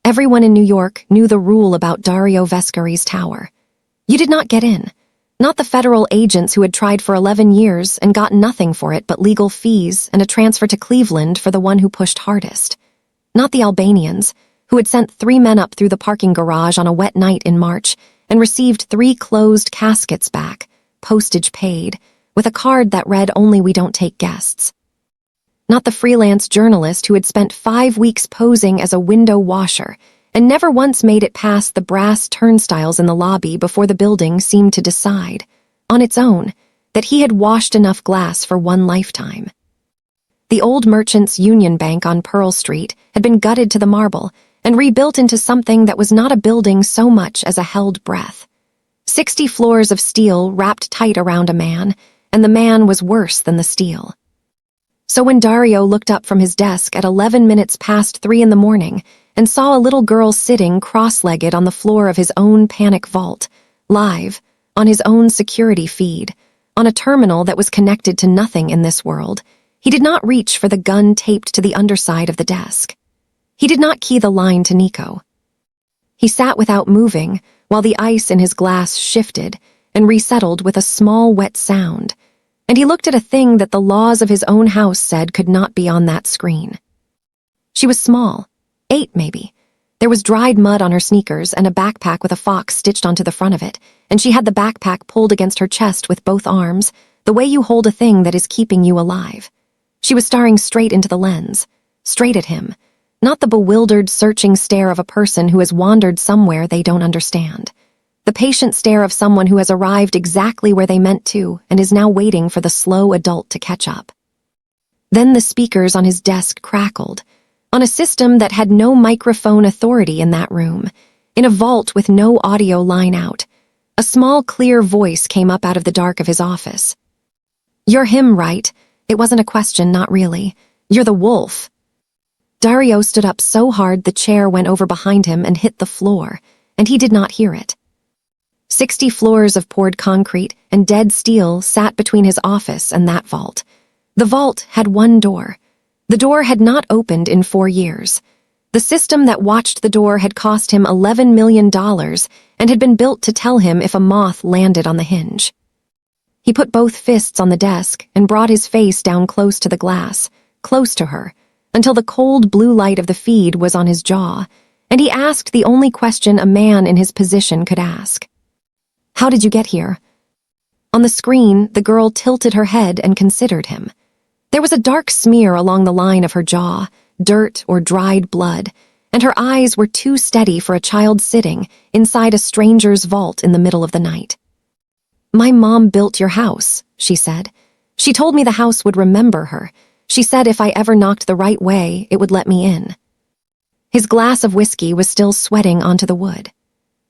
Everyone in New York knew the rule about Dario Vescari's tower. You did not get in. Not the federal agents who had tried for 11 years and got nothing for it but legal fees and a transfer to Cleveland for the one who pushed hardest. Not the Albanians, who had sent 3 men up through the parking garage on a wet night in March and received 3 closed caskets back, postage paid, with a card that read only "We don't take guests." Not the freelance journalist who had spent 5 weeks posing as a window washer and never once made it past the brass turnstiles in the lobby before the building seemed to decide, on its own, that he had washed enough glass for 1 lifetime. The old Merchants Union Bank on Pearl Street had been gutted to the marble and rebuilt into something that was not a building so much as a held breath. 60 floors of steel wrapped tight around a man, and the man was worse than the steel. So when Dario looked up from his desk at 11 minutes past 3 in the morning and saw a little girl sitting cross-legged on the floor of his own panic vault, live, on his own security feed, on a terminal that was connected to nothing in this world, he did not reach for the gun taped to the underside of the desk. He did not key the line to Nico. He sat without moving while the ice in his glass shifted and resettled with a small wet sound, and he looked at a thing that the laws of his own house said could not be on that screen. She was small, 8 maybe. There was dried mud on her sneakers and a backpack with a fox stitched onto the front of it, and she had the backpack pulled against her chest with both arms, the way you hold a thing that is keeping you alive. She was staring straight into the lens, straight at him, not the bewildered, searching stare of a person who has wandered somewhere they don't understand. The patient stare of someone who has arrived exactly where they meant to and is now waiting for the slow adult to catch up. Then the speakers on his desk crackled, on a system that had no microphone authority in that room, in a vault with no audio line out. A small, clear voice came up out of the dark of his office. "You're him, right? It wasn't a question, not really. You're the wolf." Dario stood up so hard the chair went over behind him and hit the floor, and he did not hear it. 60 floors of poured concrete and dead steel sat between his office and that vault. The vault had 1 door. The door had not opened in 4 years. The system that watched the door had cost him $11 million and had been built to tell him if a moth landed on the hinge. He put both fists on the desk and brought his face down close to the glass, close to her, until the cold blue light of the feed was on his jaw, and he asked the only question a man in his position could ask. "How did you get here?" On the screen, the girl tilted her head and considered him. There was a dark smear along the line of her jaw, dirt or dried blood, and her eyes were too steady for a child sitting inside a stranger's vault in the middle of the night. "My mom built your house," she said. "She told me the house would remember her. She said if I ever knocked the right way, it would let me in." His glass of whiskey was still sweating onto the wood.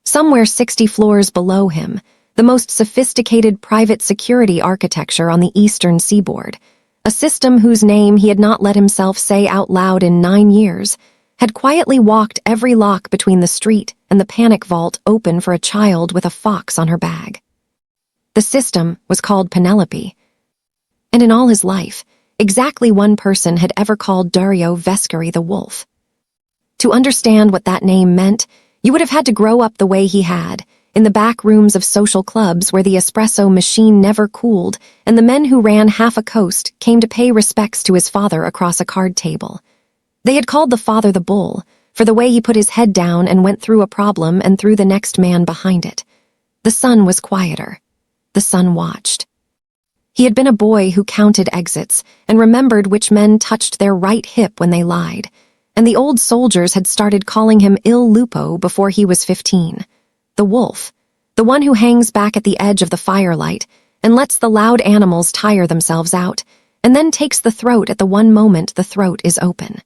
Somewhere 60 floors below him, the most sophisticated private security architecture on the eastern seaboard, a system whose name he had not let himself say out loud in 9 years, had quietly walked every lock between the street and the panic vault open for a child with a fox on her bag. The system was called Penelope, and in all his life, exactly 1 person had ever called Dario Vescari the wolf. To understand what that name meant, you would have had to grow up the way he had, in the back rooms of social clubs where the espresso machine never cooled and the men who ran half a coast came to pay respects to his father across a card table. They had called the father the bull, for the way he put his head down and went through a problem and threw the next man behind it. The son was quieter. The son watched. He had been a boy who counted exits and remembered which men touched their right hip when they lied, and the old soldiers had started calling him Il Lupo before he was 15. The wolf, the one who hangs back at the edge of the firelight and lets the loud animals tire themselves out, and then takes the throat at the one moment the throat is open.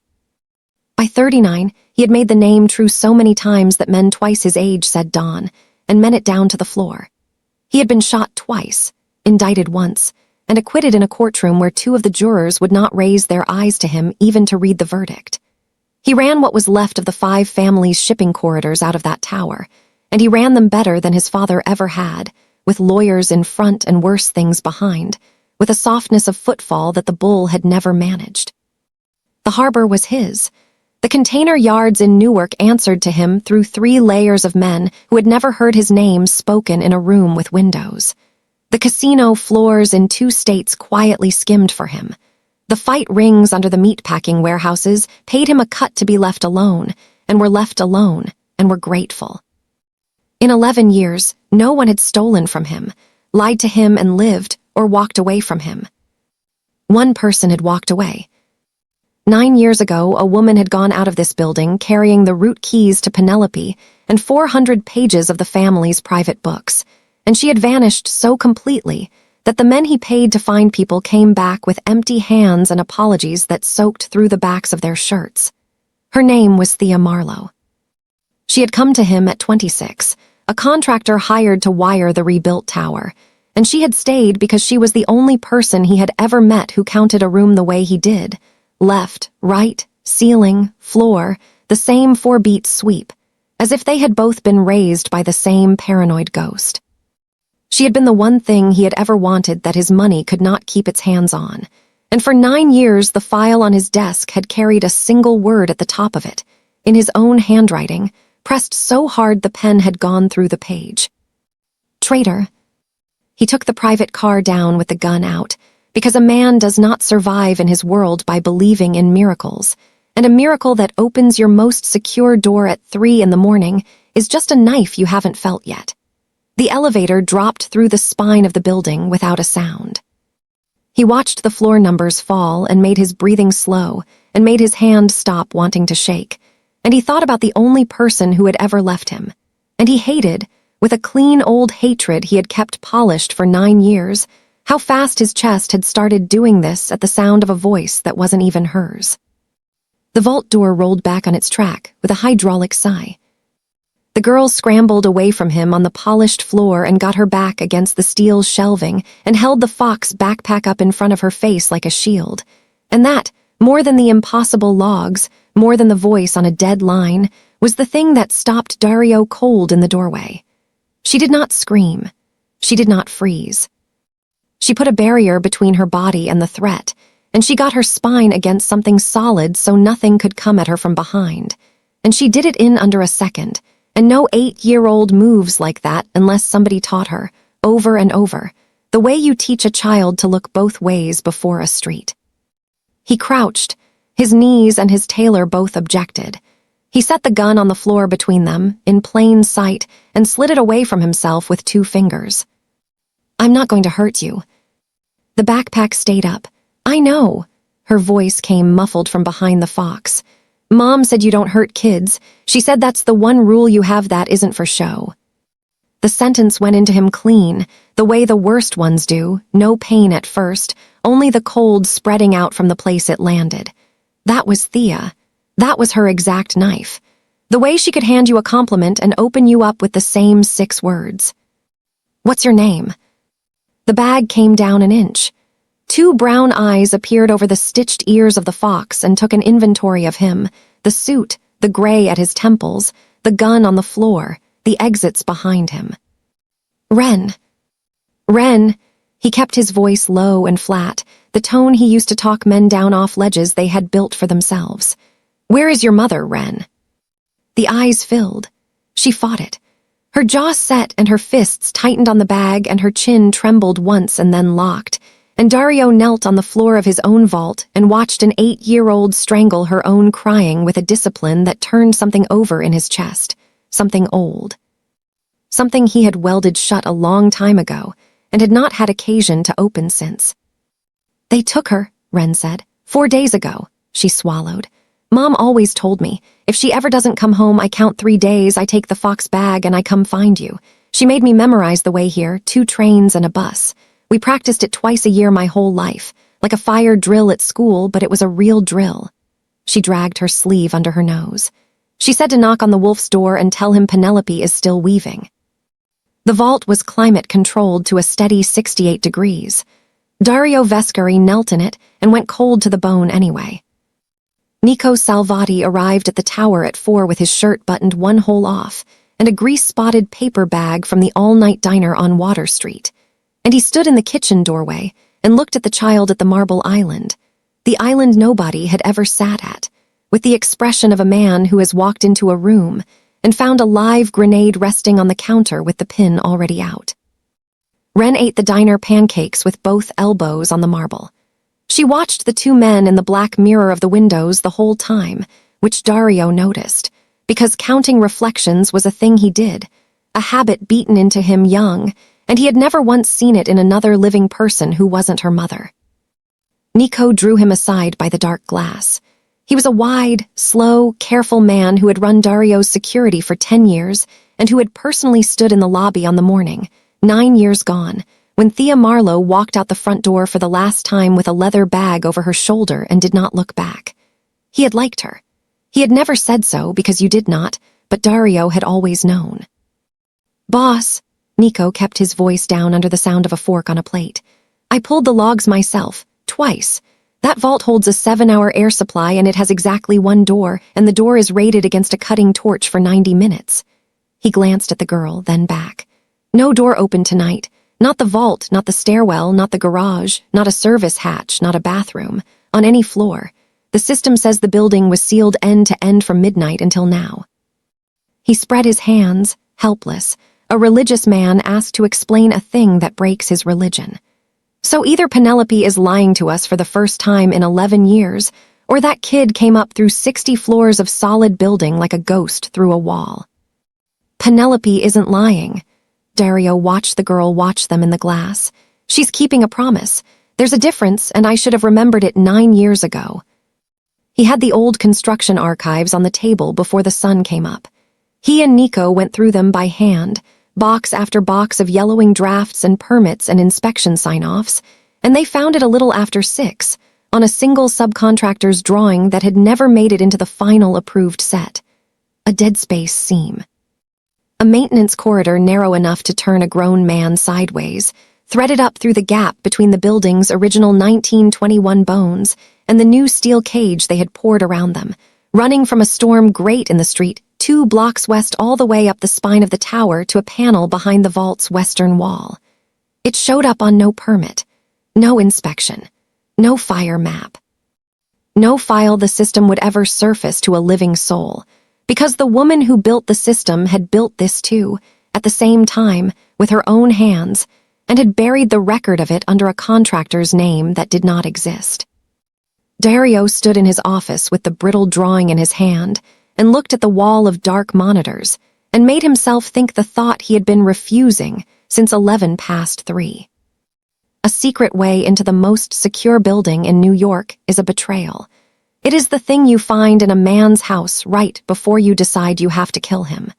By 39, he had made the name true so many times that men twice his age said Don, and meant it down to the floor. He had been shot twice, indicted once, and acquitted in a courtroom where 2 of the jurors would not raise their eyes to him even to read the verdict. He ran what was left of the 5 families' shipping corridors out of that tower, and he ran them better than his father ever had, with lawyers in front and worse things behind, with a softness of footfall that the bull had never managed. The harbor was his. The container yards in Newark answered to him through 3 layers of men who had never heard his name spoken in a room with windows. The casino floors in 2 states quietly skimmed for him. The fight rings under the meatpacking warehouses paid him a cut to be left alone, and were left alone, and were grateful. In 11 years, no one had stolen from him, lied to him and lived, or walked away from him. One person had walked away. 9 years ago, a woman had gone out of this building carrying the root keys to Penelope and 400 pages of the family's private books, and she had vanished so completely that the men he paid to find people came back with empty hands and apologies that soaked through the backs of their shirts. Her name was Thea Marlowe. She had come to him at 26, a contractor hired to wire the rebuilt tower, and she had stayed because she was the only person he had ever met who counted a room the way he did. Left, right, ceiling, floor, the same 4-beat sweep, as if they had both been raised by the same paranoid ghost. She had been the one thing he had ever wanted that his money could not keep its hands on, and for 9 years the file on his desk had carried a single word at the top of it, in his own handwriting, pressed so hard the pen had gone through the page. Traitor. He took the private car down with the gun out, because a man does not survive in his world by believing in miracles, and a miracle that opens your most secure door at 3 in the morning is just a knife you haven't felt yet. The elevator dropped through the spine of the building without a sound. He watched the floor numbers fall and made his breathing slow and made his hand stop wanting to shake, and he thought about the only person who had ever left him, and he hated, with a clean old hatred he had kept polished for 9 years, how fast his chest had started doing this at the sound of a voice that wasn't even hers. The vault door rolled back on its track with a hydraulic sigh. The girl scrambled away from him on the polished floor and got her back against the steel shelving and held the Fox backpack up in front of her face like a shield. And that, more than the impossible logs, more than the voice on a dead line, was the thing that stopped Dario cold in the doorway. She did not scream. She did not freeze. She put a barrier between her body and the threat, and she got her spine against something solid so nothing could come at her from behind. And she did it in under a second, and no 8-year-old moves like that unless somebody taught her, over and over, the way you teach a child to look both ways before a street. He crouched. His knees and his tailor both objected. He set the gun on the floor between them, in plain sight, and slid it away from himself with 2 fingers. I'm not going to hurt you. The backpack stayed up. I know. Her voice came muffled from behind the Fox. Mom said you don't hurt kids. She said that's the one rule you have that isn't for show. The sentence went into him clean, the way the worst ones do, no pain at first, only the cold spreading out from the place it landed. That was Thea. That was her exact knife. The way she could hand you a compliment and open you up with the same 6 words. What's your name? The bag came down an inch. 2 brown eyes appeared over the stitched ears of the Fox and took an inventory of him, the suit, the gray at his temples, the gun on the floor, the exits behind him. Ren. Ren. He kept his voice low and flat, the tone he used to talk men down off ledges they had built for themselves. Where is your mother, Ren? The eyes filled. She fought it. Her jaw set and her fists tightened on the bag and her chin trembled once and then locked, and Dario knelt on the floor of his own vault and watched an 8-year-old strangle her own crying with a discipline that turned something over in his chest, something old. Something he had welded shut a long time ago and had not had occasion to open since. They took her, Ren said. 4 days ago. She swallowed. Mom always told me, if she ever doesn't come home, I count 3 days, I take the Fox bag and I come find you. She made me memorize the way here, 2 trains and a bus. We practiced it twice a year my whole life, like a fire drill at school, but it was a real drill. She dragged her sleeve under her nose. She said to knock on the wolf's door and tell him Penelope is still weaving. The vault was climate-controlled to a steady 68 degrees. Dario Vescari knelt in it and went cold to the bone anyway. Nico Salvati arrived at the tower at 4 with his shirt buttoned 1 hole off and a grease-spotted paper bag from the all-night diner on Water Street. And he stood in the kitchen doorway and looked at the child at the marble island, the island nobody had ever sat at, with the expression of a man who has walked into a room and found a live grenade resting on the counter with the pin already out. Ren ate the diner pancakes with both elbows on the marble. She watched the two men in the black mirror of the windows the whole time, which Dario noticed, because counting reflections was a thing he did, a habit beaten into him young, and he had never once seen it in another living person who wasn't her mother. Nico drew him aside by the dark glass. He was a wide, slow, careful man who had run Dario's security for 10 years and who had personally stood in the lobby on the morning, 9 years gone, when Thea Marlowe walked out the front door for the last time with a leather bag over her shoulder and did not look back. He had liked her. He had never said so because you did not, but Dario had always known. "Boss," Nico kept his voice down under the sound of a fork on a plate. "I pulled the logs myself, twice. That vault holds a 7-hour air supply and it has exactly one door, and the door is rated against a cutting torch for 90 minutes. He glanced at the girl, then back. "No door open tonight. Not the vault, not the stairwell, not the garage, not a service hatch, not a bathroom. On any floor. The system says the building was sealed end to end from midnight until now." He spread his hands, helpless, a religious man asked to explain a thing that breaks his religion. So either Penelope is lying to us for the first time in 11 years, or that kid came up through 60 floors of solid building like a ghost through a wall. Penelope isn't lying. Dario watched the girl watch them in the glass. She's keeping a promise. There's a difference, and I should have remembered it 9 years ago. He had the old construction archives on the table before the sun came up. He and Nico went through them by hand, box after box of yellowing drafts and permits and inspection sign-offs, and they found it a little after 6, on a single subcontractor's drawing that had never made it into the final approved set. A dead space seam. A maintenance corridor narrow enough to turn a grown man sideways, threaded up through the gap between the building's original 1921 bones and the new steel cage they had poured around them, running from a storm grate in the street 2 blocks west all the way up the spine of the tower to a panel behind the vault's western wall. It showed up on no permit, no inspection, no fire map. No file the system would ever surface to a living soul, because the woman who built the system had built this too, at the same time, with her own hands, and had buried the record of it under a contractor's name that did not exist. Dario stood in his office with the brittle drawing in his hand and looked at the wall of dark monitors and made himself think the thought he had been refusing since 11 past 3. A secret way into the most secure building in New York is a betrayal. It is the thing you find in a man's house right before you decide you have to kill him.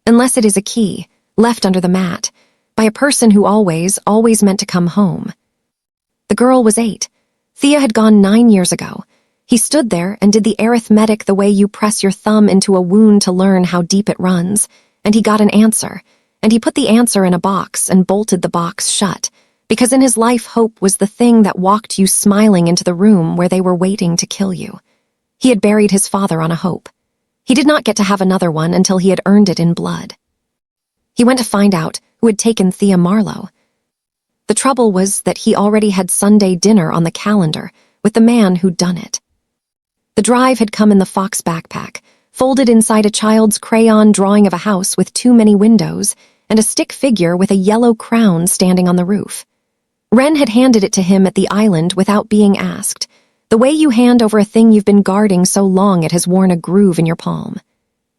Unless it is a key, left under the mat, by a person who always meant to come home. The girl was 8. Thea had gone 9 years ago. He stood there and did the arithmetic the way you press your thumb into a wound to learn how deep it runs, and he got an answer, and he put the answer in a box and bolted the box shut, because in his life hope was the thing that walked you smiling into the room where they were waiting to kill you. He had buried his father on a hope. He did not get to have another one until he had earned it in blood. He went to find out who had taken Thea Marlowe. The trouble was that he already had Sunday dinner on the calendar with the man who'd done it. The drive had come in the Fox backpack, folded inside a child's crayon drawing of a house with too many windows and a stick figure with a yellow crown standing on the roof. Ren had handed it to him at the island without being asked, the way you hand over a thing you've been guarding so long it has worn a groove in your palm.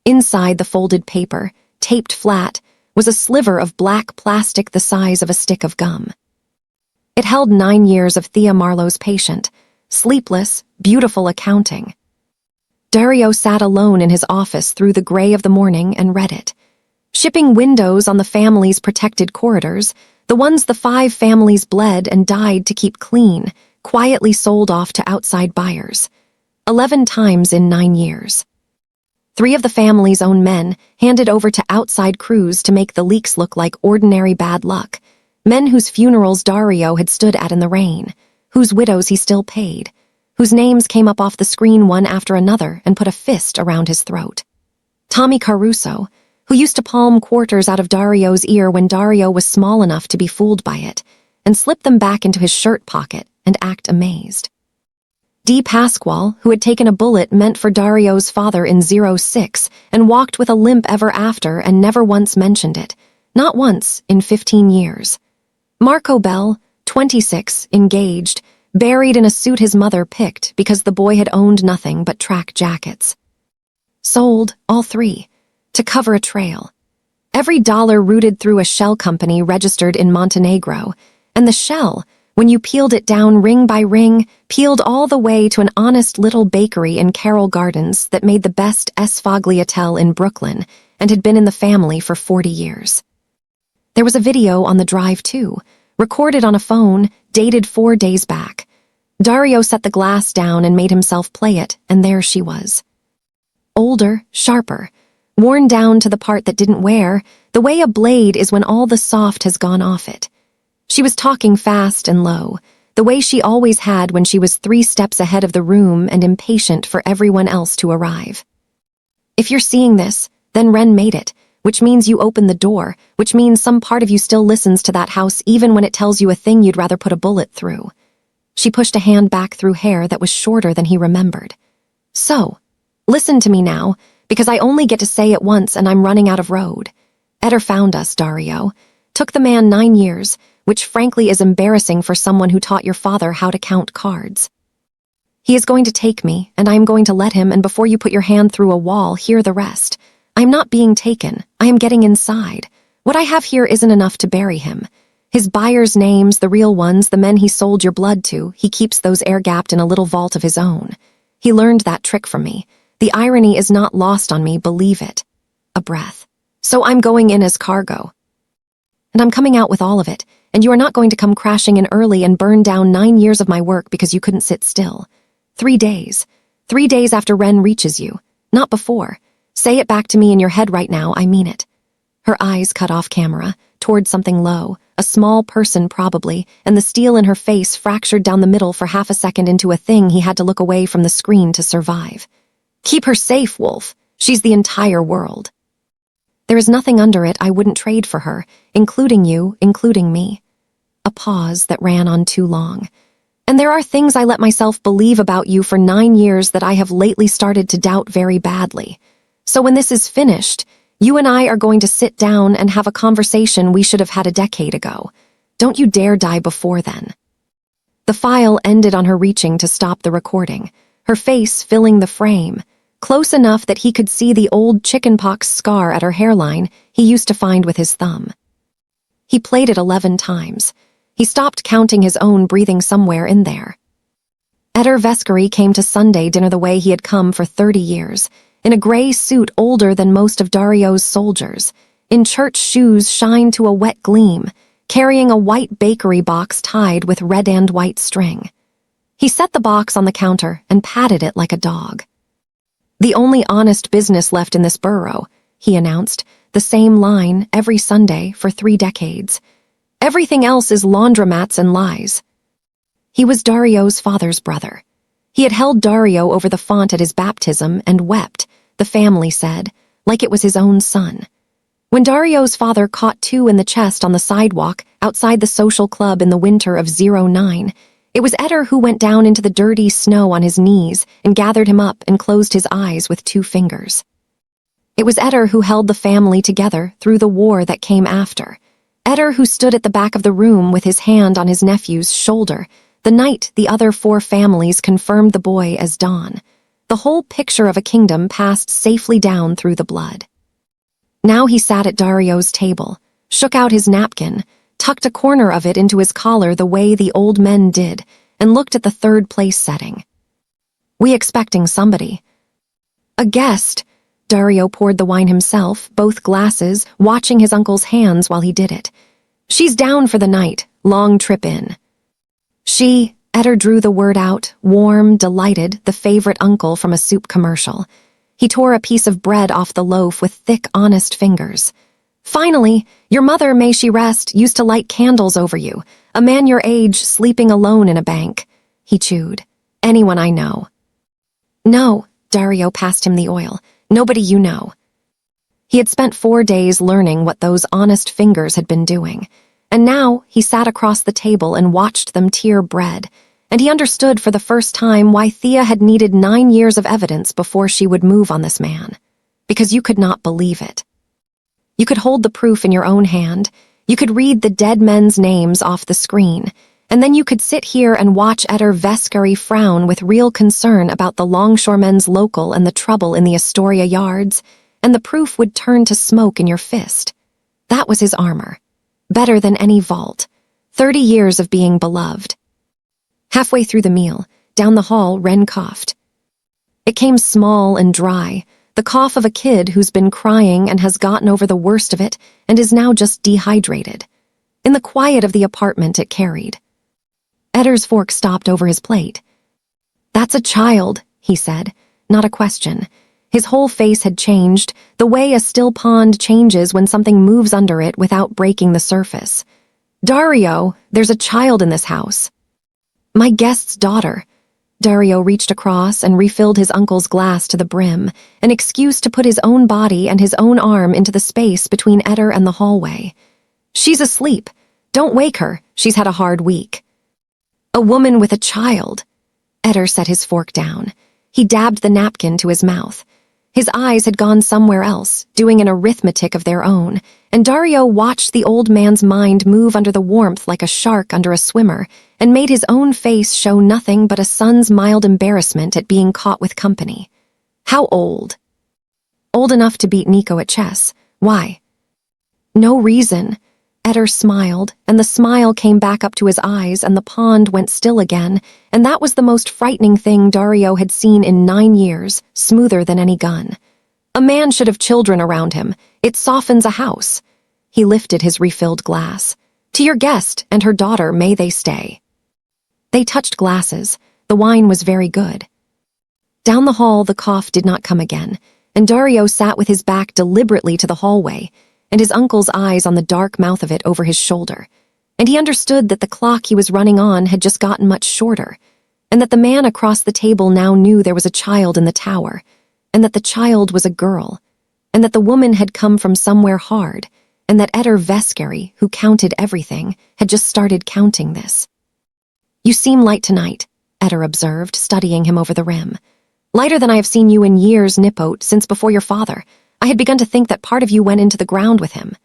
Inside the folded paper, taped flat, was a sliver of black plastic the size of a stick of gum. It held 9 years of Thea Marlowe's patient, sleepless, beautiful accounting. Dario sat alone in his office through the gray of the morning and read it. Shipping windows on the family's protected corridors, the ones the 5 families bled and died to keep clean, quietly sold off to outside buyers. 11 times in 9 years. 3 of the family's own men handed over to outside crews to make the leaks look like ordinary bad luck, men whose funerals Dario had stood at in the rain, whose widows he still paid, whose names came up off the screen one after another and put a fist around his throat. Tommy Caruso, who used to palm quarters out of Dario's ear when Dario was small enough to be fooled by it, and slip them back into his shirt pocket and act amazed. D. Pasquale, who had taken a bullet meant for Dario's father in '06 and walked with a limp ever after and never once mentioned it. Not once in 15 years. Marco Bell, 26, engaged, buried in a suit his mother picked because the boy had owned nothing but track jackets. Sold, all three, to cover a trail. Every dollar rooted through a shell company registered in Montenegro, and the shell, when you peeled it down ring by ring, peeled all the way to an honest little bakery in Carroll Gardens that made the best sfogliatelle in Brooklyn and had been in the family for 40 years. There was a video on the drive, too, recorded on a phone, dated 4 days back. Dario set the glass down and made himself play it, and there she was. Older, sharper, worn down to the part that didn't wear, the way a blade is when all the soft has gone off it. She was talking fast and low, the way she always had when she was 3 steps ahead of the room and impatient for everyone else to arrive. If you're seeing this, then Ren made it, which means you opened the door, which means some part of you still listens to that house even when it tells you a thing you'd rather put a bullet through. She pushed a hand back through hair that was shorter than he remembered. So, listen to me now, because I only get to say it once and I'm running out of road. Eder found us, Dario. Took the man 9 years, which frankly is embarrassing for someone who taught your father how to count cards. He is going to take me, and I am going to let him, and before you put your hand through a wall, hear the rest. I am not being taken. I am getting inside. What I have here isn't enough to bury him. His buyers' names, the real ones, the men he sold your blood to, he keeps those air-gapped in a little vault of his own. He learned that trick from me. The irony is not lost on me, believe it. A breath. So I'm going in as cargo. And I'm coming out with all of it, and you are not going to come crashing in early and burn down 9 years of my work because you couldn't sit still. 3 days. 3 days after Ren reaches you. Not before. Say it back to me in your head right now, I mean it. Her eyes cut off camera, toward something low, a small person probably, and the steel in her face fractured down the middle for half a second into a thing he had to look away from the screen to survive. Keep her safe, Wolf. She's the entire world. There is nothing under it I wouldn't trade for her, including you, including me. A pause that ran on too long. And there are things I let myself believe about you for 9 years that I have lately started to doubt very badly. So when this is finished, you and I are going to sit down and have a conversation we should have had a decade ago. Don't you dare die before then. The file ended on her reaching to stop the recording, her face filling the frame, close enough that he could see the old chickenpox scar at her hairline he used to find with his thumb. He played it 11 times. He stopped counting his own breathing somewhere in there. Dario Vescari came to Sunday dinner the way he had come for 30 years, in a gray suit older than most of Dario's soldiers, in church shoes shined to a wet gleam, carrying a white bakery box tied with red and white string. He set the box on the counter and patted it like a dog. The only honest business left in this borough, he announced, the same line every Sunday for 3 decades. Everything else is laundromats and lies. He was Dario's father's brother. He had held Dario over the font at his baptism and wept, the family said, like it was his own son. When Dario's father caught 2 in the chest on the sidewalk outside the social club in the winter of '09, it was Eder who went down into the dirty snow on his knees and gathered him up and closed his eyes with 2 fingers. It was Eder who held the family together through the war that came after. Eder who stood at the back of the room with his hand on his nephew's shoulder, the night the other 4 families confirmed the boy as Don. The whole picture of a kingdom passed safely down through the blood. Now he sat at Dario's table, shook out his napkin, tucked a corner of it into his collar the way the old men did, and looked at the 3rd place setting. We expecting somebody. A guest. Dario poured the wine himself, both glasses, watching his uncle's hands while he did it. She's down for the night, long trip in. She, Eder drew the word out, warm, delighted, the favorite uncle from a soup commercial. He tore a piece of bread off the loaf with thick, honest fingers. Finally, your mother, may she rest, used to light candles over you, a man your age sleeping alone in a bank. He chewed. Anyone I know. No, Dario passed him the oil. Nobody you know. He had spent 4 days learning what those honest fingers had been doing, and now he sat across the table and watched them tear bread, and he understood for the first time why Thea had needed 9 years of evidence before she would move on this man. Because you could not believe it. You could hold the proof in your own hand, you could read the dead men's names off the screen, and then you could sit here and watch Dario Vescari frown with real concern about the longshoremen's local and the trouble in the Astoria yards, and the proof would turn to smoke in your fist. That was his armor. Better than any vault. 30 years of being beloved. Halfway through the meal, down the hall, Wren coughed. It came small and dry, the cough of a kid who's been crying and has gotten over the worst of it and is now just dehydrated. In the quiet of the apartment it carried. Eddar's fork stopped over his plate. "That's a child," he said, not a question. His whole face had changed, the way a still pond changes when something moves under it without breaking the surface. "Dario, there's a child in this house." "My guest's daughter." Dario reached across and refilled his uncle's glass to the brim, an excuse to put his own body and his own arm into the space between Eddar and the hallway. "She's asleep. Don't wake her. She's had a hard week." "A woman with a child." Eddar set his fork down. He dabbed the napkin to his mouth. His eyes had gone somewhere else, doing an arithmetic of their own, and Dario watched the old man's mind move under the warmth like a shark under a swimmer, and made his own face show nothing but a son's mild embarrassment at being caught with company. "How old?" "Old enough to beat Nico at chess. Why?" "No reason." Eddar smiled, and the smile came back up to his eyes, and the pond went still again, and that was the most frightening thing Dario had seen in 9 years, smoother than any gun. A man should have children around him. It softens a house. He lifted his refilled glass. "To your guest and her daughter, may they stay." They touched glasses. The wine was very good. Down the hall, the cough did not come again, and Dario sat with his back deliberately to the hallway, and his uncle's eyes on the dark mouth of it over his shoulder, and he understood that the clock he was running on had just gotten much shorter, and that the man across the table now knew there was a child in the tower, and that the child was a girl, and that the woman had come from somewhere hard, and that Dario Vescari, who counted everything, had just started counting this. "You seem light tonight," Eddar observed, studying him over the rim. "Lighter than I have seen you in years, Nipote, since before your father. I had begun to think that part of you went into the ground with him."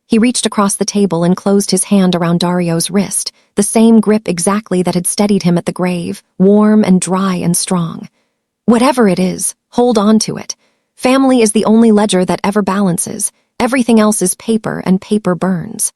He reached across the table and closed his hand around Dario's wrist, the same grip exactly that had steadied him at the grave, warm and dry and strong. "Whatever it is, hold on to it. Family is the only ledger that ever balances. Everything else is paper, and paper burns."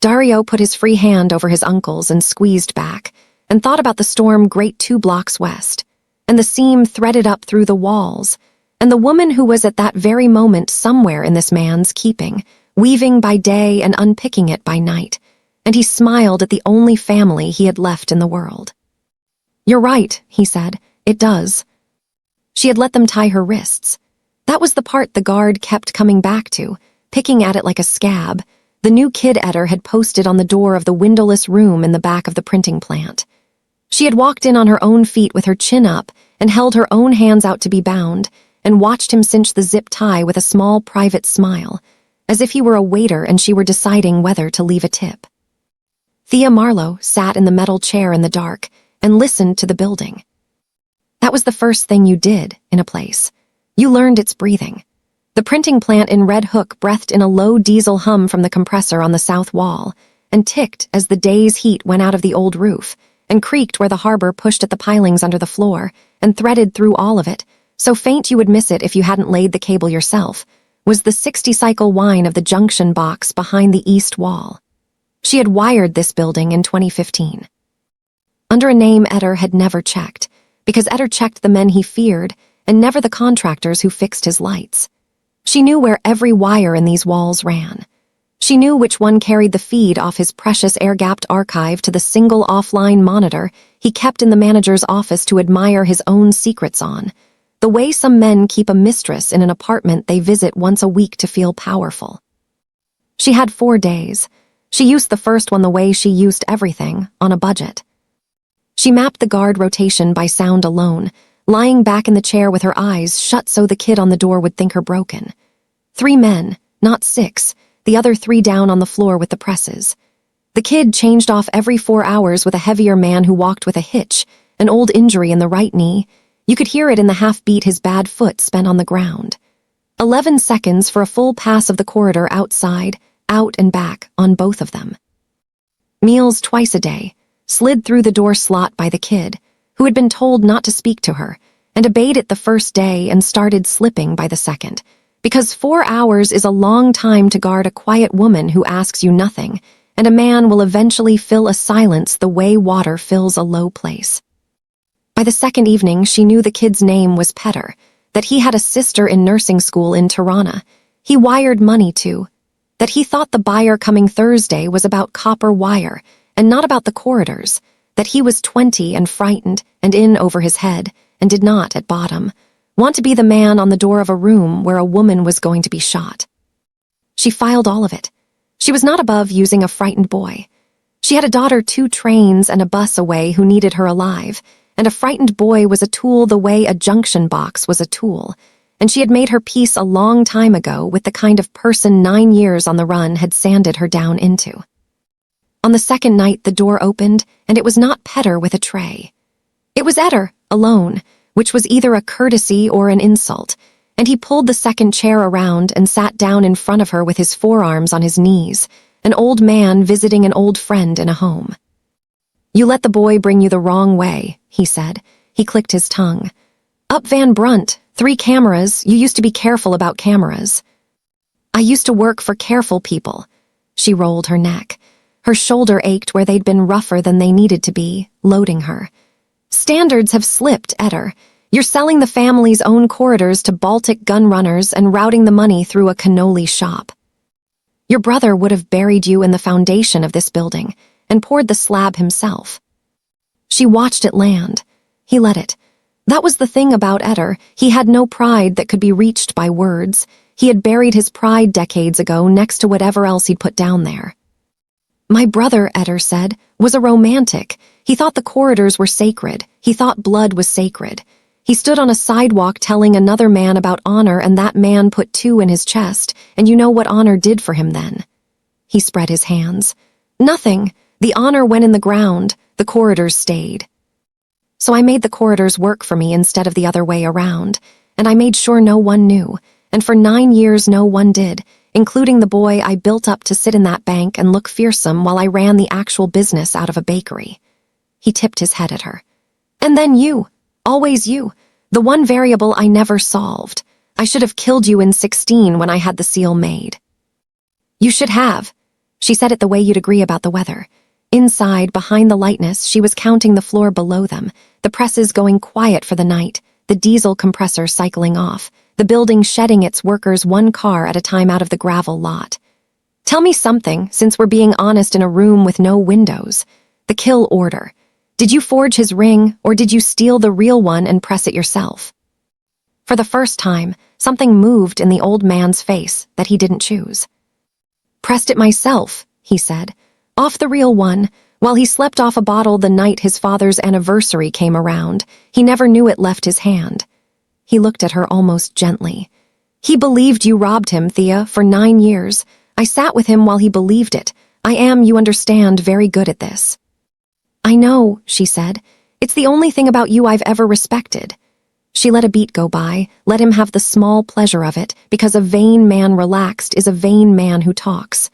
Dario put his free hand over his uncle's and squeezed back, and thought about the storm great 2 blocks west, and the seam threaded up through the walls, and the woman who was at that very moment somewhere in this man's keeping, weaving by day and unpicking it by night, and he smiled at the only family he had left in the world. "You're right," he said, "it does." She had let them tie her wrists. That was the part the guard kept coming back to, picking at it like a scab. The new kid Eddar had posted on the door of the windowless room in the back of the printing plant. She had walked in on her own feet with her chin up and held her own hands out to be bound, and watched him cinch the zip tie with a small private smile, as if he were a waiter and she were deciding whether to leave a tip. Thea Marlowe sat in the metal chair in the dark and listened to the building. That was the first thing you did in a place. You learned its breathing. The printing plant in Red Hook breathed in a low diesel hum from the compressor on the south wall, and ticked as the day's heat went out of the old roof, and creaked where the harbor pushed at the pilings under the floor, and threaded through all of it, so faint you would miss it if you hadn't laid the cable yourself, was the 60-cycle whine of the junction box behind the east wall. She had wired this building in 2015. Under a name Eddar had never checked, because Eddar checked the men he feared, and never the contractors who fixed his lights. She knew where every wire in these walls ran. She knew which one carried the feed off his precious air-gapped archive to the single offline monitor he kept in the manager's office to admire his own secrets on, the way some men keep a mistress in an apartment they visit once a week to feel powerful. She had 4 days. She used the first one the way she used everything, on a budget. She mapped the guard rotation by sound alone, lying back in the chair with her eyes shut so the kid on the door would think her broken. 3 men, not 6, the other 3 down on the floor with the presses. The kid changed off every 4 hours with a heavier man who walked with a hitch, an old injury in the right knee. You could hear it in the half-beat his bad foot spent on the ground. 11 seconds for a full pass of the corridor outside, out and back, on both of them. Meals twice a day, slid through the door slot by the kid, who had been told not to speak to her, and obeyed it the first day and started slipping by the second, because 4 hours is a long time to guard a quiet woman who asks you nothing, and a man will eventually fill a silence the way water fills a low place. By the second evening, she knew the kid's name was Petter, that he had a sister in nursing school in Tirana. He wired money to, that he thought the buyer coming Thursday was about copper wire and not about the corridors, that he was 20 and frightened and in over his head and did not, at bottom, want to be the man on the door of a room where a woman was going to be shot. She filed all of it. She was not above using a frightened boy. She had a daughter 2 trains and a bus away who needed her alive, and a frightened boy was a tool the way a junction box was a tool, and she had made her peace a long time ago with the kind of person 9 years on the run had sanded her down into. On the second night, the door opened, and it was not Petter with a tray. It was Eder, alone, which was either a courtesy or an insult, and he pulled the second chair around and sat down in front of her with his forearms on his knees, an old man visiting an old friend in a home. "You let the boy bring you the wrong way," he said. He clicked his tongue. "Up Van Brunt, 3 cameras, you used to be careful about cameras." "I used to work for careful people." She rolled her neck. Her shoulder ached where they'd been rougher than they needed to be, loading her. "Standards have slipped, Eder. You're selling the family's own corridors to Baltic gun runners and routing the money through a cannoli shop. Your brother would have buried you in the foundation of this building and poured the slab himself." She watched it land. He let it. That was the thing about Eder. He had no pride that could be reached by words. He had buried his pride decades ago next to whatever else he'd put down there. "My brother," Eder said, "was a romantic. He thought the corridors were sacred. He thought blood was sacred. He stood on a sidewalk telling another man about honor, and that man put 2 in his chest, and you know what honor did for him then." He spread his hands. "Nothing. The honor went in the ground. The corridors stayed. So I made the corridors work for me instead of the other way around, and I made sure no one knew, and for 9 years no one did, including the boy I built up to sit in that bank and look fearsome while I ran the actual business out of a bakery." He tipped his head at her. "And then you. Always you. The one variable I never solved. I should have killed you in 16 when I had the seal made." "You should have." She said it the way you'd agree about the weather. Inside, behind the lightness, she was counting the floor below them, the presses going quiet for the night, the diesel compressor cycling off, the building shedding its workers 1 car at a time out of the gravel lot. "Tell me something, since we're being honest in a room with no windows. The kill order. Did you forge his ring, or did you steal the real one and press it yourself?" For the first time, something moved in the old man's face that he didn't choose. "Pressed it myself," he said. "Off the real one, while he slept off a bottle the night his father's anniversary came around. He never knew it left his hand." He looked at her almost gently. "He believed you robbed him, Thea, for 9 years. I sat with him while he believed it. I am, you understand, very good at this." "I know," she said. "It's the only thing about you I've ever respected." She let a beat go by, let him have the small pleasure of it, because a vain man relaxed is a vain man who talks.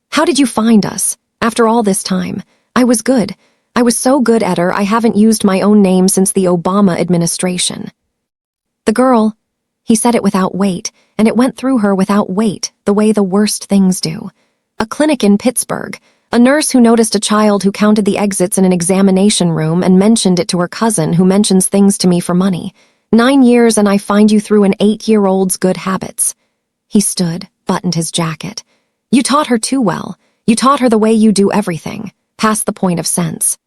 "How did you find us? After all this time, I was good. I was so good, Eder, I haven't used my own name since the Obama administration." "The girl," he said it without weight, and it went through her without weight, the way the worst things do. "A clinic in Pittsburgh, a nurse who noticed a child who counted the exits in an examination room and mentioned it to her cousin who mentions things to me for money. 9 years and I find you through an 8-year-old's good habits." He stood, buttoned his jacket. "You taught her too well. You taught her the way you do everything, past the point of sense."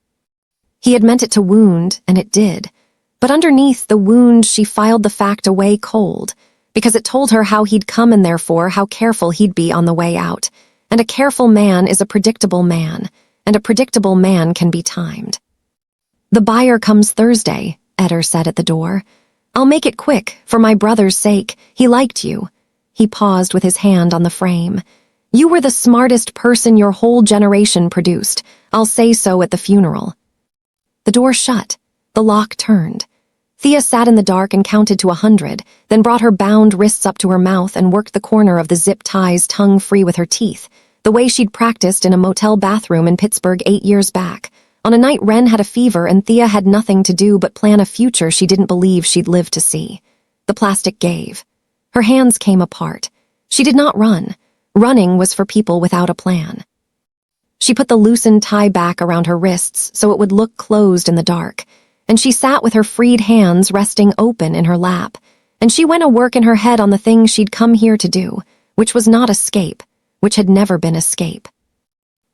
He had meant it to wound, and it did. But underneath the wound she filed the fact away cold, because it told her how he'd come and therefore how careful he'd be on the way out. And a careful man is a predictable man, and a predictable man can be timed. "The buyer comes Thursday," Eder said at the door. "I'll make it quick, for my brother's sake. He liked you." He paused with his hand on the frame. You were the smartest person your whole generation produced. I'll say so at the funeral." The door shut. The lock turned. Thea sat in the dark and counted to 100, then brought her bound wrists up to her mouth and worked the corner of the zip ties tongue free with her teeth, the way she'd practiced in a motel bathroom in Pittsburgh 8 years back, on a night Ren had a fever and Thea had nothing to do but plan a future she didn't believe she'd live to see. The plastic gave. Her hands came apart. She did not run. Running was for people without a plan. She put the loosened tie back around her wrists so it would look closed in the dark, and she sat with her freed hands resting open in her lap, and she went to work in her head on the thing she'd come here to do, which was not escape, which had never been escape.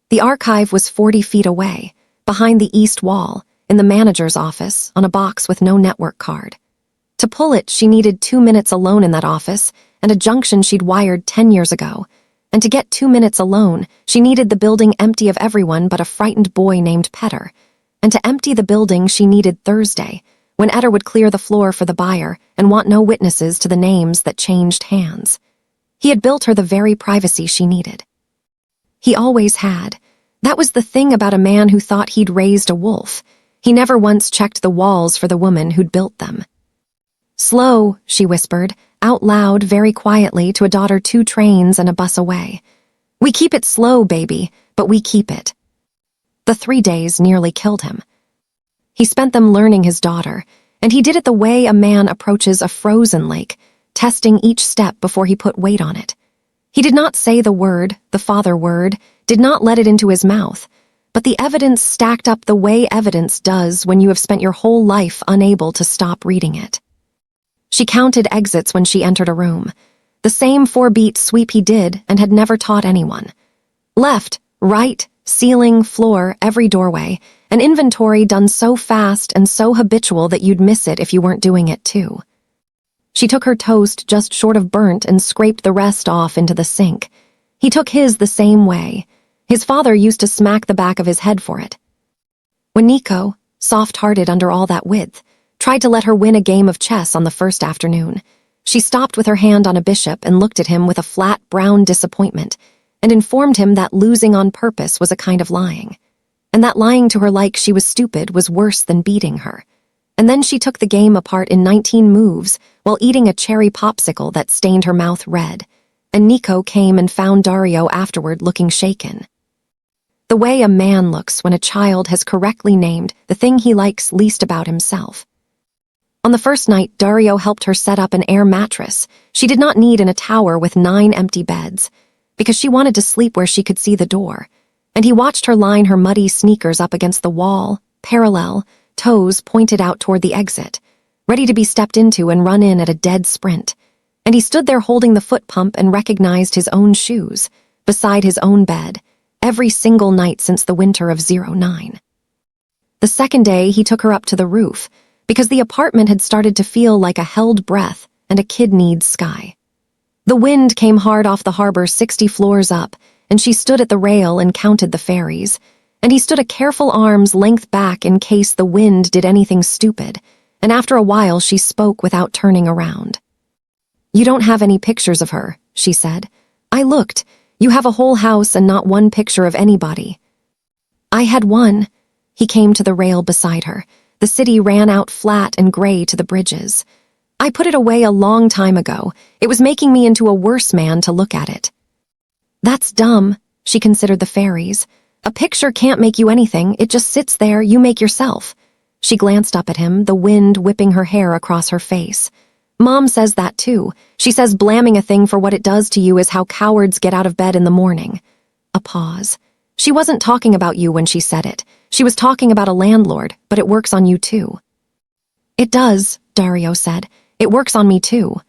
The archive was 40 feet away, behind the east wall, in the manager's office, on a box with no network card. To pull it, she needed 2 minutes alone in that office, and a junction she'd wired 10 years ago. And to get 2 minutes alone, she needed the building empty of everyone but a frightened boy named Petter. And to empty the building, she needed Thursday, when Etter would clear the floor for the buyer and want no witnesses to the names that changed hands. He had built her the very privacy she needed. He always had. That was the thing about a man who thought he'd raised a wolf. He never once checked the walls for the woman who'd built them. "Slow," she whispered, out loud very quietly to a daughter 2 trains and a bus away. "We keep it slow, baby, but we keep it." The 3 days nearly killed him. He spent them learning his daughter, and he did it the way a man approaches a frozen lake, testing each step before he put weight on it. He did not say the word, the father word, did not let it into his mouth, but the evidence stacked up the way evidence does when you have spent your whole life unable to stop reading it. She counted exits when she entered a room, the same 4-beat sweep he did and had never taught anyone. Left, right, ceiling, floor, every doorway, an inventory done so fast and so habitual that you'd miss it if you weren't doing it too. She took her toast just short of burnt and scraped the rest off into the sink. He took his the same way. His father used to smack the back of his head for it. When Nico, soft-hearted under all that width, tried to let her win a game of chess on the first afternoon, she stopped with her hand on a bishop and looked at him with a flat brown disappointment and informed him that losing on purpose was a kind of lying, and that lying to her like she was stupid was worse than beating her. And then she took the game apart in 19 moves while eating a cherry popsicle that stained her mouth red, and Nico came and found Dario afterward looking shaken. The way a man looks when a child has correctly named the thing he likes least about himself. On the first night, Dario helped her set up an air mattress she did not need in a tower with 9 empty beds, because she wanted to sleep where she could see the door, and he watched her line her muddy sneakers up against the wall, parallel, toes pointed out toward the exit, ready to be stepped into and run in at a dead sprint. And he stood there holding the foot pump and recognized his own shoes, beside his own bed, every single night since the winter of '09. The second day, he took her up to the roof, because the apartment had started to feel like a held breath and a kid-needs sky. The wind came hard off the harbor 60 floors up, and she stood at the rail and counted the ferries, and he stood a careful arm's length back in case the wind did anything stupid, and after a while she spoke without turning around. "You don't have any pictures of her," she said. "I looked. You have a whole house and not one picture of anybody." "I had one." He came to the rail beside her. The city ran out flat and gray to the bridges. "I put it away a long time ago. It was making me into a worse man to look at it." "That's dumb," she considered the ferries. "A picture can't make you anything. It just sits there, you make yourself." She glanced up at him, the wind whipping her hair across her face. "Mom says that too. She says blaming a thing for what it does to you is how cowards get out of bed in the morning." A pause. She wasn't talking about you when she said it. She was talking about a landlord, but it works on you too. "It does," Dario said. "It works on me too."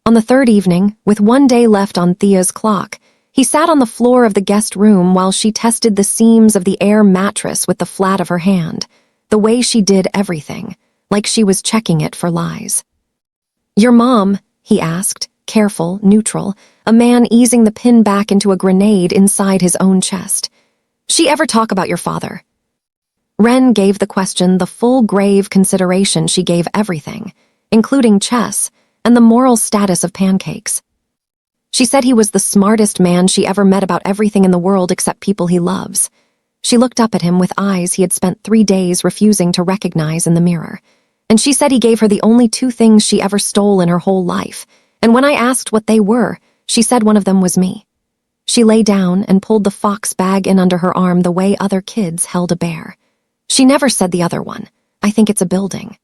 On the third evening, with 1 day left on Thea's clock, he sat on the floor of the guest room while she tested the seams of the air mattress with the flat of her hand, the way she did everything, like she was checking it for lies. "Your mom?" he asked, careful, neutral, a man easing the pin back into a grenade inside his own chest. "She ever talk about your father?" Ren gave the question the full grave consideration she gave everything, including chess and the moral status of pancakes. She said he was the smartest man she ever met about everything in the world except people he loves. She looked up at him with eyes he had spent 3 days refusing to recognize in the mirror. And she said he gave her the only 2 things she ever stole in her whole life. And when I asked what they were, she said one of them was me. She lay down and pulled the fox bag in under her arm the way other kids held a bear. She never said the other one. I think it's a building.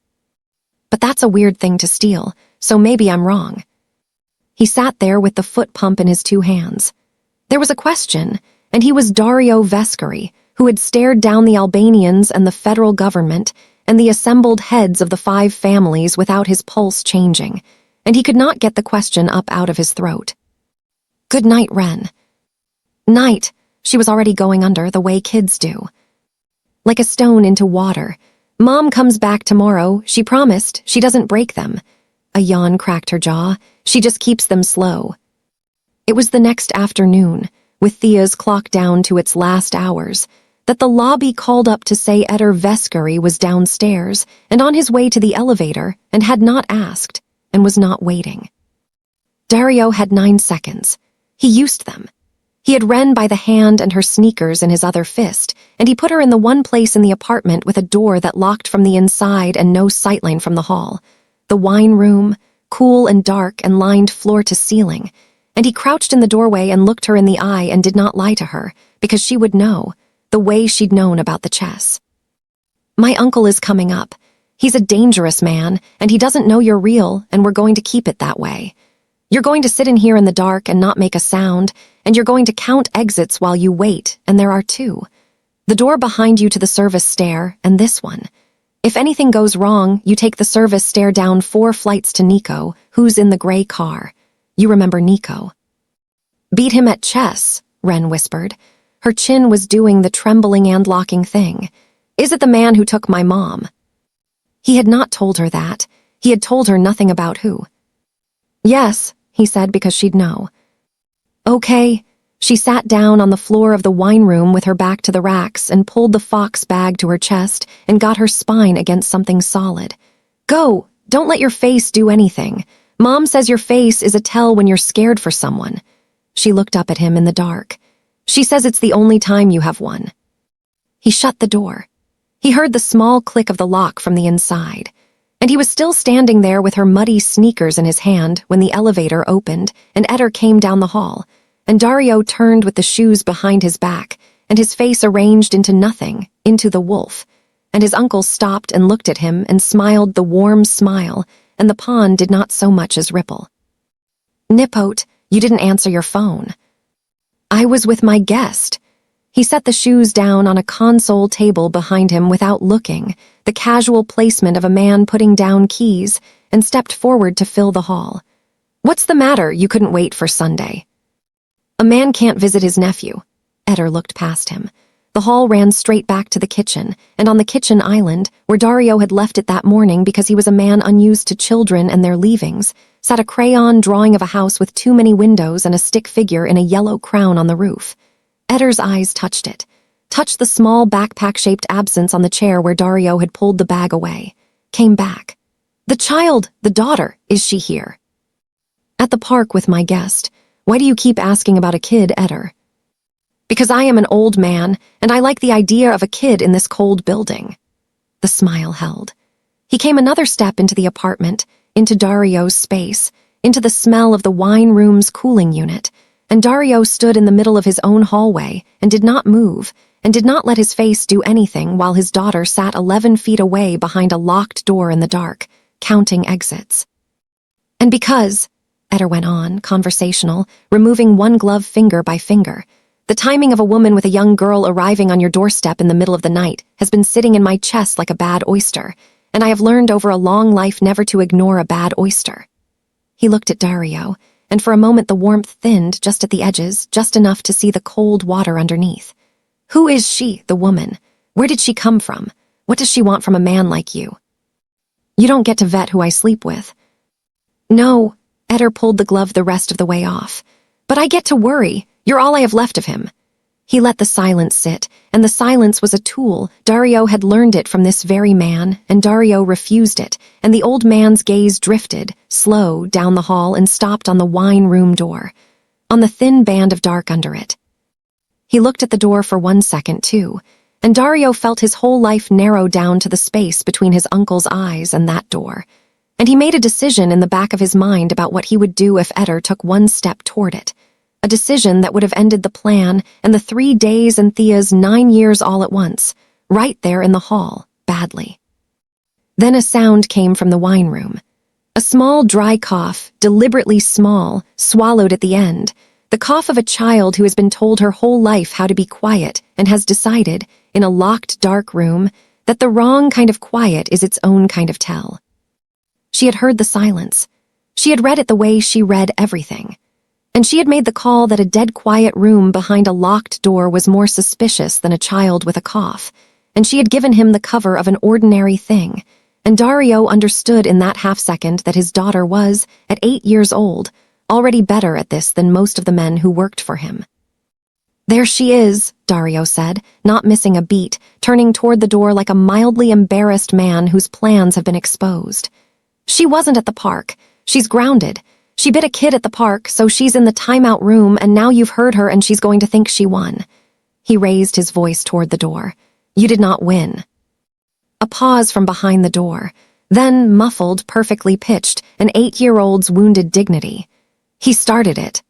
But that's a weird thing to steal, so maybe I'm wrong. He sat there with the foot pump in his 2 hands. There was a question, and he was Dario Vescari, who had stared down the Albanians and the federal government and the assembled heads of the 5 families without his pulse changing, and he could not get the question up out of his throat. Good night, Ren. Night. She was already going under the way kids do. Like a stone into water. Mom comes back tomorrow. She promised. She doesn't break them. A yawn cracked her jaw. She just keeps them slow. It was the next afternoon, with Thea's clock down to its last hours, that the lobby called up to say Dario Vescari was downstairs and on his way to the elevator and had not asked and was not waiting. Dario had 9 seconds. He used them. He had Ren by the hand and her sneakers in his other fist, and he put her in the one place in the apartment with a door that locked from the inside and no sightline from the hall. The wine room, cool and dark and lined floor to ceiling, and he crouched in the doorway and looked her in the eye and did not lie to her, because she would know, the way she'd known about the chess. My uncle is coming up. He's a dangerous man, and he doesn't know you're real, and we're going to keep it that way. You're going to sit in here in the dark and not make a sound, and you're going to count exits while you wait, and there are 2. The door behind you to the service stair, and this one. If anything goes wrong, you take the service stair down 4 flights to Nico, who's in the gray car. You remember Nico. Beat him at chess, Ren whispered. Her chin was doing the trembling and locking thing. Is it the man who took my mom? He had not told her that. He had told her nothing about who. Yes, he said, because she'd know. Okay. She sat down on the floor of the wine room with her back to the racks and pulled the fox bag to her chest and got her spine against something solid. Go, don't let your face do anything. Mom says your face is a tell when you're scared for someone. She looked up at him in the dark. She says it's the only time you have one. He shut the door. He heard the small click of the lock from the inside, and he was still standing there with her muddy sneakers in his hand when the elevator opened and Eder came down the hall, and Dario turned with the shoes behind his back and his face arranged into nothing, into the wolf, and his uncle stopped and looked at him and smiled the warm smile, and the pond did not so much as ripple. Nipote, you didn't answer your phone. I was with my guest. He set the shoes down on a console table behind him without looking, the casual placement of a man putting down keys, and stepped forward to fill the hall. What's the matter? You couldn't wait for Sunday. A man can't visit his nephew. Eder looked past him. The hall ran straight back to the kitchen, and on the kitchen island, where Dario had left it that morning because he was a man unused to children and their leavings, sat a crayon drawing of a house with too many windows and a stick figure in a yellow crown on the roof. Eder's eyes touched it, touched the small backpack-shaped absence on the chair where Dario had pulled the bag away, came back. The child, the daughter, is she here? At the park with my guest. Why do you keep asking about a kid, Eder? Because I am an old man, and I like the idea of a kid in this cold building. The smile held. He came another step into the apartment, into Dario's space, into the smell of the wine room's cooling unit, and Dario stood in the middle of his own hallway and did not move, and did not let his face do anything while his daughter sat 11 feet away behind a locked door in the dark, counting exits. And because, Eder went on, conversational, removing one glove finger by finger, the timing of a woman with a young girl arriving on your doorstep in the middle of the night has been sitting in my chest like a bad oyster, and I have learned over a long life never to ignore a bad oyster. He looked at Dario, and for a moment the warmth thinned just at the edges, just enough to see the cold water underneath. Who is she, the woman? Where did she come from? What does she want from a man like you? You don't get to vet who I sleep with. No, Eder pulled the glove the rest of the way off. But I get to worry. You're all I have left of him. He let the silence sit, and the silence was a tool. Dario had learned it from this very man, and Dario refused it, and the old man's gaze drifted, slow, down the hall and stopped on the wine room door. on the thin band of dark under it. He looked at the door for 1 second, too, and Dario felt his whole life narrow down to the space between his uncle's eyes and that door, and he made a decision in the back of his mind about what he would do if Eder took 1 step toward it, a decision that would have ended the plan and the 3 days and Thea's 9 years all at once, right there in the hall, badly. Then a sound came from the wine room. A small, dry cough, deliberately small, swallowed at the end, the cough of a child who has been told her whole life how to be quiet and has decided, in a locked, dark room, that the wrong kind of quiet is its own kind of tell. She had heard the silence. She had read it the way she read everything. And she had made the call that a dead quiet room behind a locked door was more suspicious than a child with a cough, and she had given him the cover of an ordinary thing, and Dario understood in that half-second that his daughter was, at 8 years old, already better at this than most of the men who worked for him. "There she is," Dario said, not missing a beat, turning toward the door like a mildly embarrassed man whose plans have been exposed. "She wasn't at the park. She's grounded. She bit a kid at the park, so she's in the timeout room, and now you've heard her and she's going to think she won." He raised his voice toward the door. "You did not win." A pause from behind the door, then muffled, perfectly pitched, an 8-year-old's wounded dignity. "He started it."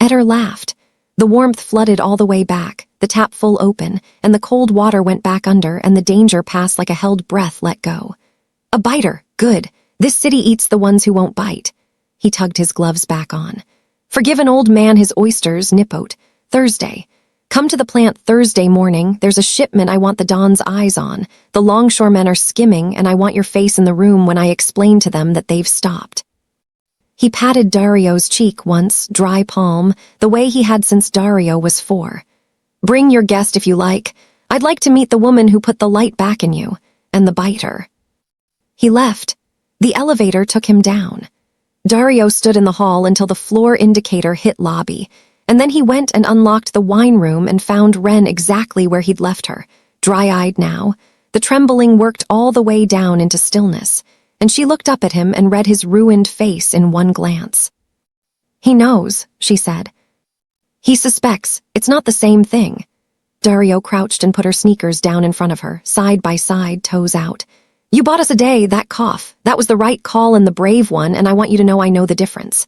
Eder laughed. The warmth flooded all the way back, the tap full open, and the cold water went back under, and the danger passed like a held breath let go. "A biter, good. This city eats the ones who won't bite." He tugged his gloves back on. "Forgive an old man his oysters, Nipot. Thursday. Come to the plant Thursday morning. There's a shipment I want the Don's eyes on. The longshoremen are skimming, and I want your face in the room when I explain to them that they've stopped." He patted Dario's cheek once, dry palm, the way he had since Dario was 4. "Bring your guest if you like. I'd like to meet the woman who put the light back in you, and the biter." He left. The elevator took him down. Dario stood in the hall until the floor indicator hit lobby, and then he went and unlocked the wine room and found Ren exactly where he'd left her, dry-eyed now. The trembling worked all the way down into stillness, and she looked up at him and read his ruined face in one glance. "He knows," she said. "He suspects. It's not the same thing." Dario crouched and put her sneakers down in front of her, side by side, toes out. "You bought us a day, that cough. That was the right call and the brave one, and I want you to know I know the difference."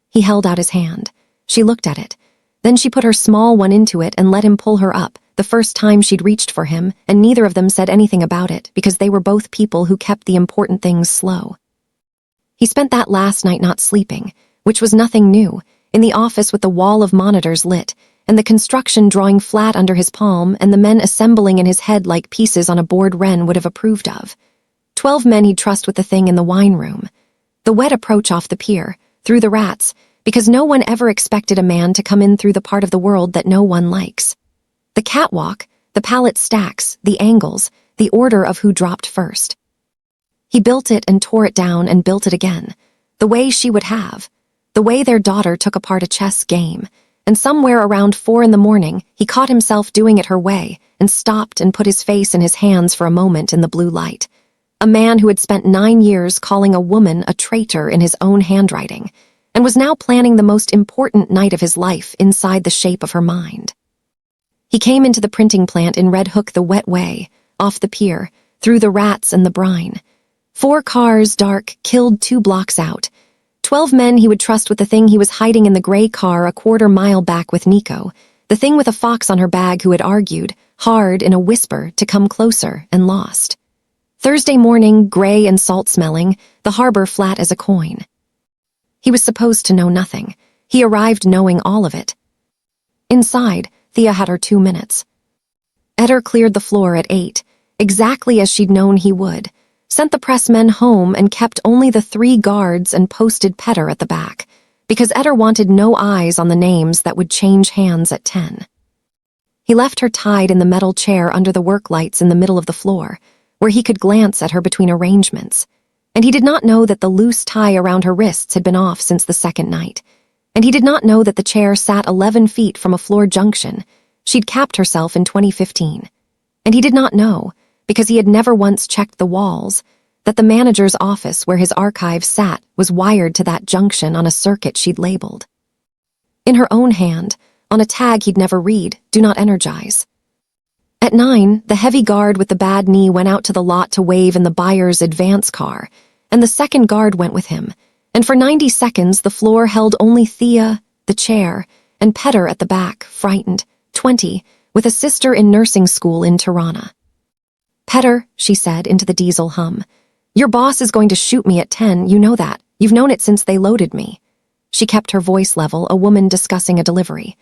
He held out his hand. She looked at it. Then she put her small one into it and let him pull her up, the first time she'd reached for him, and neither of them said anything about it because they were both people who kept the important things slow. He spent that last night not sleeping, which was nothing new, in the office with the wall of monitors lit, and the construction drawing flat under his palm and the men assembling in his head like pieces on a board Ren would have approved of. 12 men he'd trust with the thing in the wine room. The wet approach off the pier, through the rats, because no one ever expected a man to come in through the part of the world that no one likes. The catwalk, the pallet stacks, the angles, the order of who dropped first. He built it and tore it down and built it again, the way she would have, the way their daughter took apart a chess game, and somewhere around 4 in the morning, he caught himself doing it her way and stopped and put his face in his hands for a moment in the blue light. A man who had spent 9 years calling a woman a traitor in his own handwriting, and was now planning the most important night of his life inside the shape of her mind. He came into the printing plant in Red Hook the wet way, off the pier, through the rats and the brine. 4 cars, dark, killed 2 blocks out. 12 men he would trust with the thing he was hiding in the gray car a quarter mile back with Nico, the thing with a fox on her bag who had argued, hard in a whisper, to come closer, and lost. Thursday morning, gray and salt-smelling, the harbor flat as a coin. He was supposed to know nothing. He arrived knowing all of it. Inside, Thea had her 2 minutes. Eder cleared the floor at 8, exactly as she'd known he would, sent the pressmen home and kept only the 3 guards and posted Petter at the back, because Eder wanted no eyes on the names that would change hands at 10. He left her tied in the metal chair under the work lights in the middle of the floor, where he could glance at her between arrangements, and he did not know that the loose tie around her wrists had been off since the second night, and he did not know that the chair sat 11 feet from a floor junction. She'd capped herself in 2015. And he did not know, because he had never once checked the walls, that the manager's office where his archive sat was wired to that junction on a circuit she'd labeled. in her own hand, on a tag he'd never read, "Do not energize." At 9, the heavy guard with the bad knee went out to the lot to wave in the buyer's advance car, and the second guard went with him, and for 90 seconds the floor held only Thea, the chair, and Petter at the back, frightened, 20, with a sister in nursing school in Tirana. "Petter," she said into the diesel hum, "your boss is going to shoot me at 10, you know that. You've known it since they loaded me." She kept her voice level, a woman discussing a delivery.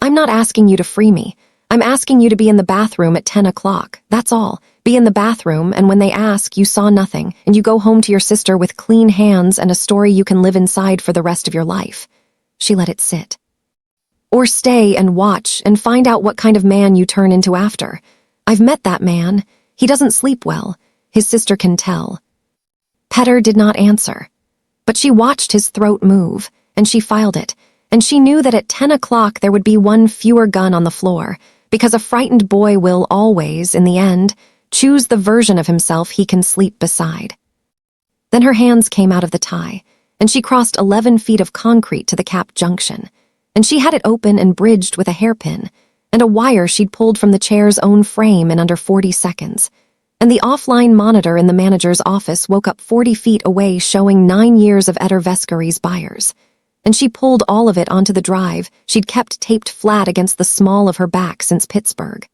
"I'm not asking you to free me. I'm asking you to be in the bathroom at 10 o'clock, that's all. Be in the bathroom, and when they ask, you saw nothing, and you go home to your sister with clean hands and a story you can live inside for the rest of your life." She let it sit. "Or stay and watch and find out what kind of man you turn into after. I've met that man. He doesn't sleep well. His sister can tell." Petter did not answer, but she watched his throat move, and she filed it, and she knew that at 10 o'clock there would be one fewer gun on the floor, because a frightened boy will always, in the end, choose the version of himself he can sleep beside. Then her hands came out of the tie, and she crossed 11 feet of concrete to the cap junction, and she had it open and bridged with a hairpin, and a wire she'd pulled from the chair's own frame in under 40 seconds. And the offline monitor in the manager's office woke up 40 feet away showing 9 years of Dario Vescari's buyers. And she pulled all of it onto the drive she'd kept taped flat against the small of her back since Pittsburgh.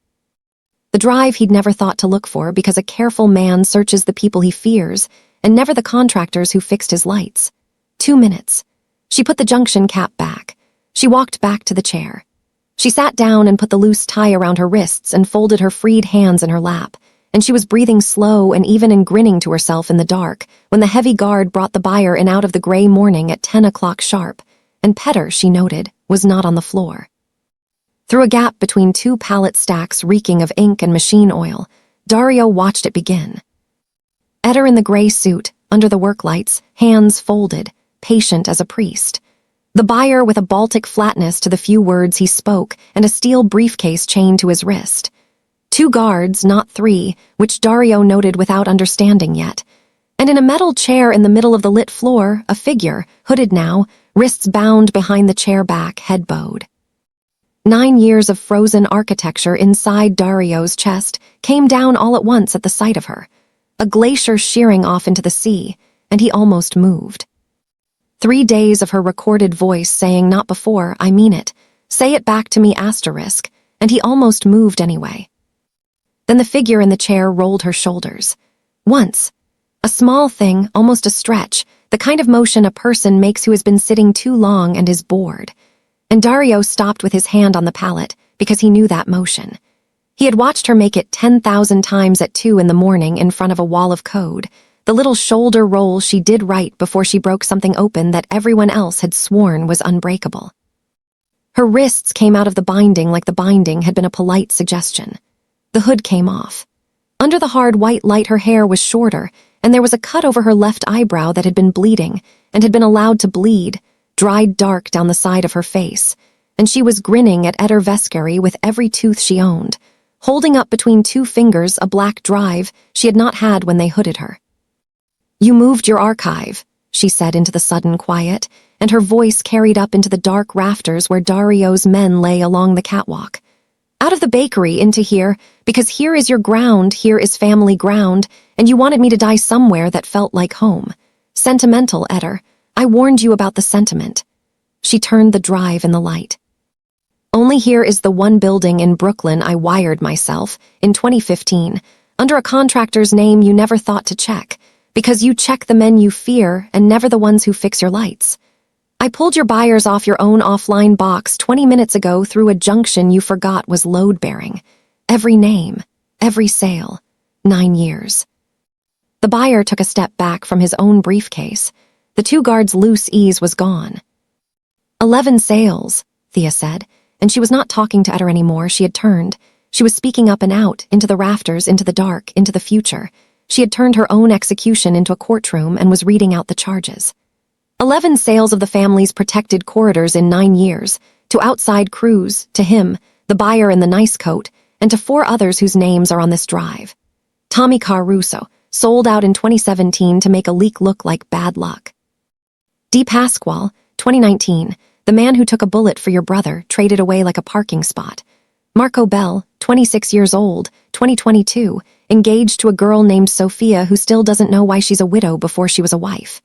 The drive he'd never thought to look for because a careful man searches the people he fears and never the contractors who fixed his lights. 2 minutes. She put the junction cap back. She walked back to the chair. She sat down and put the loose tie around her wrists and folded her freed hands in her lap, and she was breathing slow and even and grinning to herself in the dark when the heavy guard brought the buyer in out of the gray morning at 10 o'clock sharp, and Petter, she noted, was not on the floor. Through a gap between 2 pallet stacks reeking of ink and machine oil, Dario watched it begin. Eder in the gray suit, under the work lights, hands folded, patient as a priest. The buyer with a Baltic flatness to the few words he spoke and a steel briefcase chained to his wrist. 2 guards, not 3, which Dario noted without understanding yet. And in a metal chair in the middle of the lit floor, a figure, hooded now, wrists bound behind the chair back, head bowed. 9 years of frozen architecture inside Dario's chest came down all at once at the sight of her. A glacier shearing off into the sea, and he almost moved. 3 days of her recorded voice saying not before, I mean it, say it back to me asterisk, and he almost moved anyway. Then the figure in the chair rolled her shoulders. Once. A small thing, almost a stretch, the kind of motion a person makes who has been sitting too long and is bored. And Dario stopped with his hand on the pallet because he knew that motion. He had watched her make it 10,000 times at 2 in the morning in front of a wall of code, the little shoulder roll she did right before she broke something open that everyone else had sworn was unbreakable. Her wrists came out of the binding like the binding had been a polite suggestion. The hood came off. Under the hard white light her hair was shorter, and there was a cut over her left eyebrow that had been bleeding and had been allowed to bleed, dried dark down the side of her face, and she was grinning at Dario Vescari with every tooth she owned, holding up between 2 fingers a black drive she had not had when they hooded her. You moved your archive, she said into the sudden quiet, and her voice carried up into the dark rafters where Dario's men lay along the catwalk. Out of the bakery into here, because here is your ground, here is family ground, and you wanted me to die somewhere that felt like home. Sentimental, Eder. I warned you about the sentiment. She turned the drive in the light. Only here is the one building in Brooklyn I wired myself, in 2015, under a contractor's name you never thought to check, because you check the men you fear and never the ones who fix your lights. I pulled your buyers off your own offline box 20 minutes ago through a junction you forgot was load-bearing. Every name, every sale, 9 years. The buyer took a step back from his own briefcase. The 2 guards' loose ease was gone. 11 sales, Thea said, and she was not talking to Eder anymore. She had turned. She was speaking up and out, into the rafters, into the dark, into the future. She had turned her own execution into a courtroom and was reading out the charges. 11 sales of the family's protected corridors in 9 years, to outside crews, to him, the buyer in the nice coat, and to 4 others whose names are on this drive. Tommy Caruso, sold out in 2017 to make a leak look like bad luck. D. Pasquale, 2019, The man who took a bullet for your brother traded away like a parking spot. Marco Bell, 26 years old, 2022, engaged to a girl named Sophia who still doesn't know why she's a widow before she was a wife.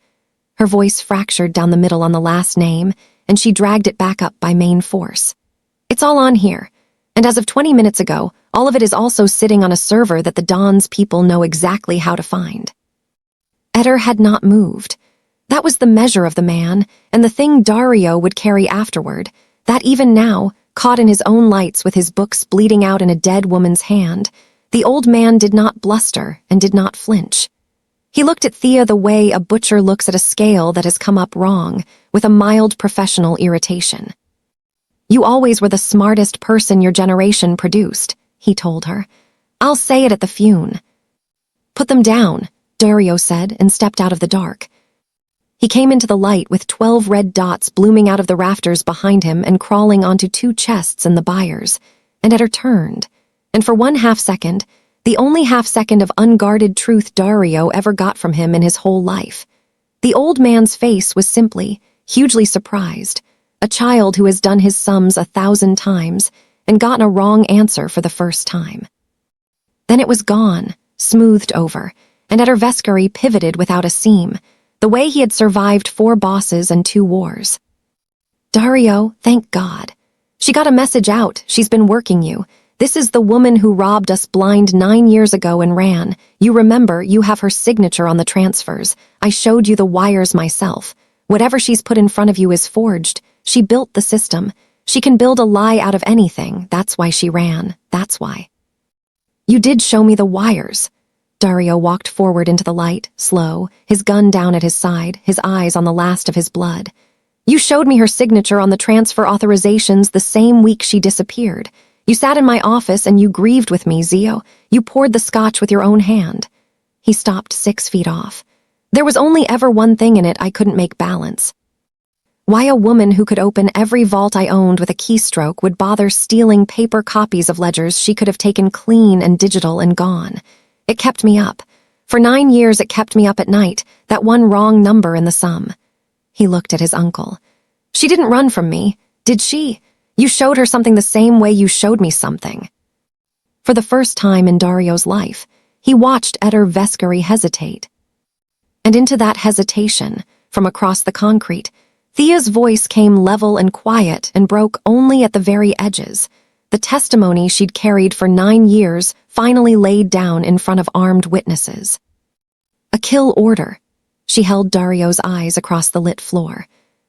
Her voice fractured down the middle on the last name, and she dragged it back up by main force. It's all on here. And as of 20 minutes ago, all of it is also sitting on a server that the Don's people know exactly how to find. Eder had not moved. That was the measure of the man, and the thing Dario would carry afterward, that even now, caught in his own lights with his books bleeding out in a dead woman's hand, the old man did not bluster and did not flinch. He looked at Thea the way a butcher looks at a scale that has come up wrong, with a mild professional irritation. You always were the smartest person your generation produced, he told her. I'll say it at the fune. Put them down, Dario said, and stepped out of the dark. He came into the light with 12 red dots blooming out of the rafters behind him and crawling onto 2 chests in the byres, and Eder turned, and for 1/2 second, the only 1/2 second of unguarded truth Dario ever got from him in his whole life, the old man's face was simply, hugely surprised, a child who has done his sums 1,000 times and gotten a wrong answer for the first time. Then it was gone, smoothed over, and Dario Vescari pivoted without a seam, the way he had survived 4 bosses and 2 wars. Dario, thank God. She got a message out, she's been working you. This is the woman who robbed us blind 9 years ago and ran. You remember, you have her signature on the transfers. I showed you the wires myself. Whatever she's put in front of you is forged. She built the system. She can build a lie out of anything. That's why she ran. That's why. You did show me the wires. Dario walked forward into the light, slow, his gun down at his side, his eyes on the last of his blood. You showed me her signature on the transfer authorizations the same week she disappeared. You sat in my office and you grieved with me, Zio. You poured the scotch with your own hand. He stopped 6 feet off. There was only ever one thing in it I couldn't make balance. Why a woman who could open every vault I owned with a keystroke would bother stealing paper copies of ledgers she could have taken clean and digital and gone. It kept me up. For 9 years it kept me up at night, that one wrong number in the sum. He looked at his uncle. She didn't run from me, did she? You showed her something the same way you showed me something. For the first time in Dario's life, he watched Eder Vescari hesitate. And into that hesitation, from across the concrete, Thea's voice came level and quiet and broke only at the very edges. The testimony she'd carried for 9 years finally laid down in front of armed witnesses. A kill order. She held Dario's eyes across the lit floor.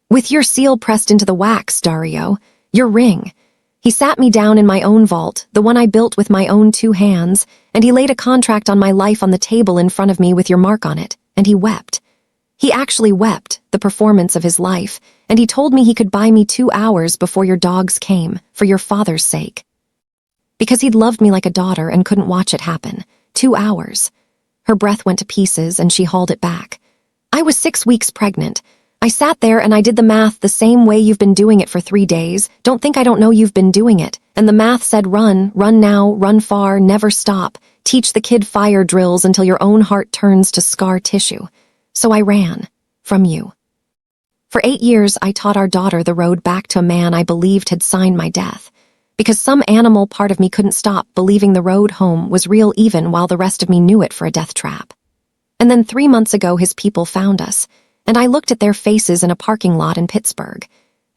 With your seal pressed into the wax, Dario. Your ring. He sat me down in my own vault, the one I built with my own 2 hands, and he laid a contract on my life on the table in front of me with your mark on it, and he wept. He actually wept, the performance of his life, and he told me he could buy me 2 hours before your dogs came, for your father's sake. Because he'd loved me like a daughter and couldn't watch it happen. 2 hours. Her breath went to pieces and she hauled it back. I was 6 weeks pregnant. I sat there and I did the math the same way you've been doing it for 3 days. Don't think I don't know you've been doing it. And the math said run now, run far, never stop. Teach the kid fire drills until your own heart turns to scar tissue. So I ran. From you. For 8 years, I taught our daughter the road back to a man I believed had signed my death. Because some animal part of me couldn't stop believing the road home was real even while the rest of me knew it for a death trap. And then 3 months ago, his people found us. And I looked at their faces in a parking lot in Pittsburgh.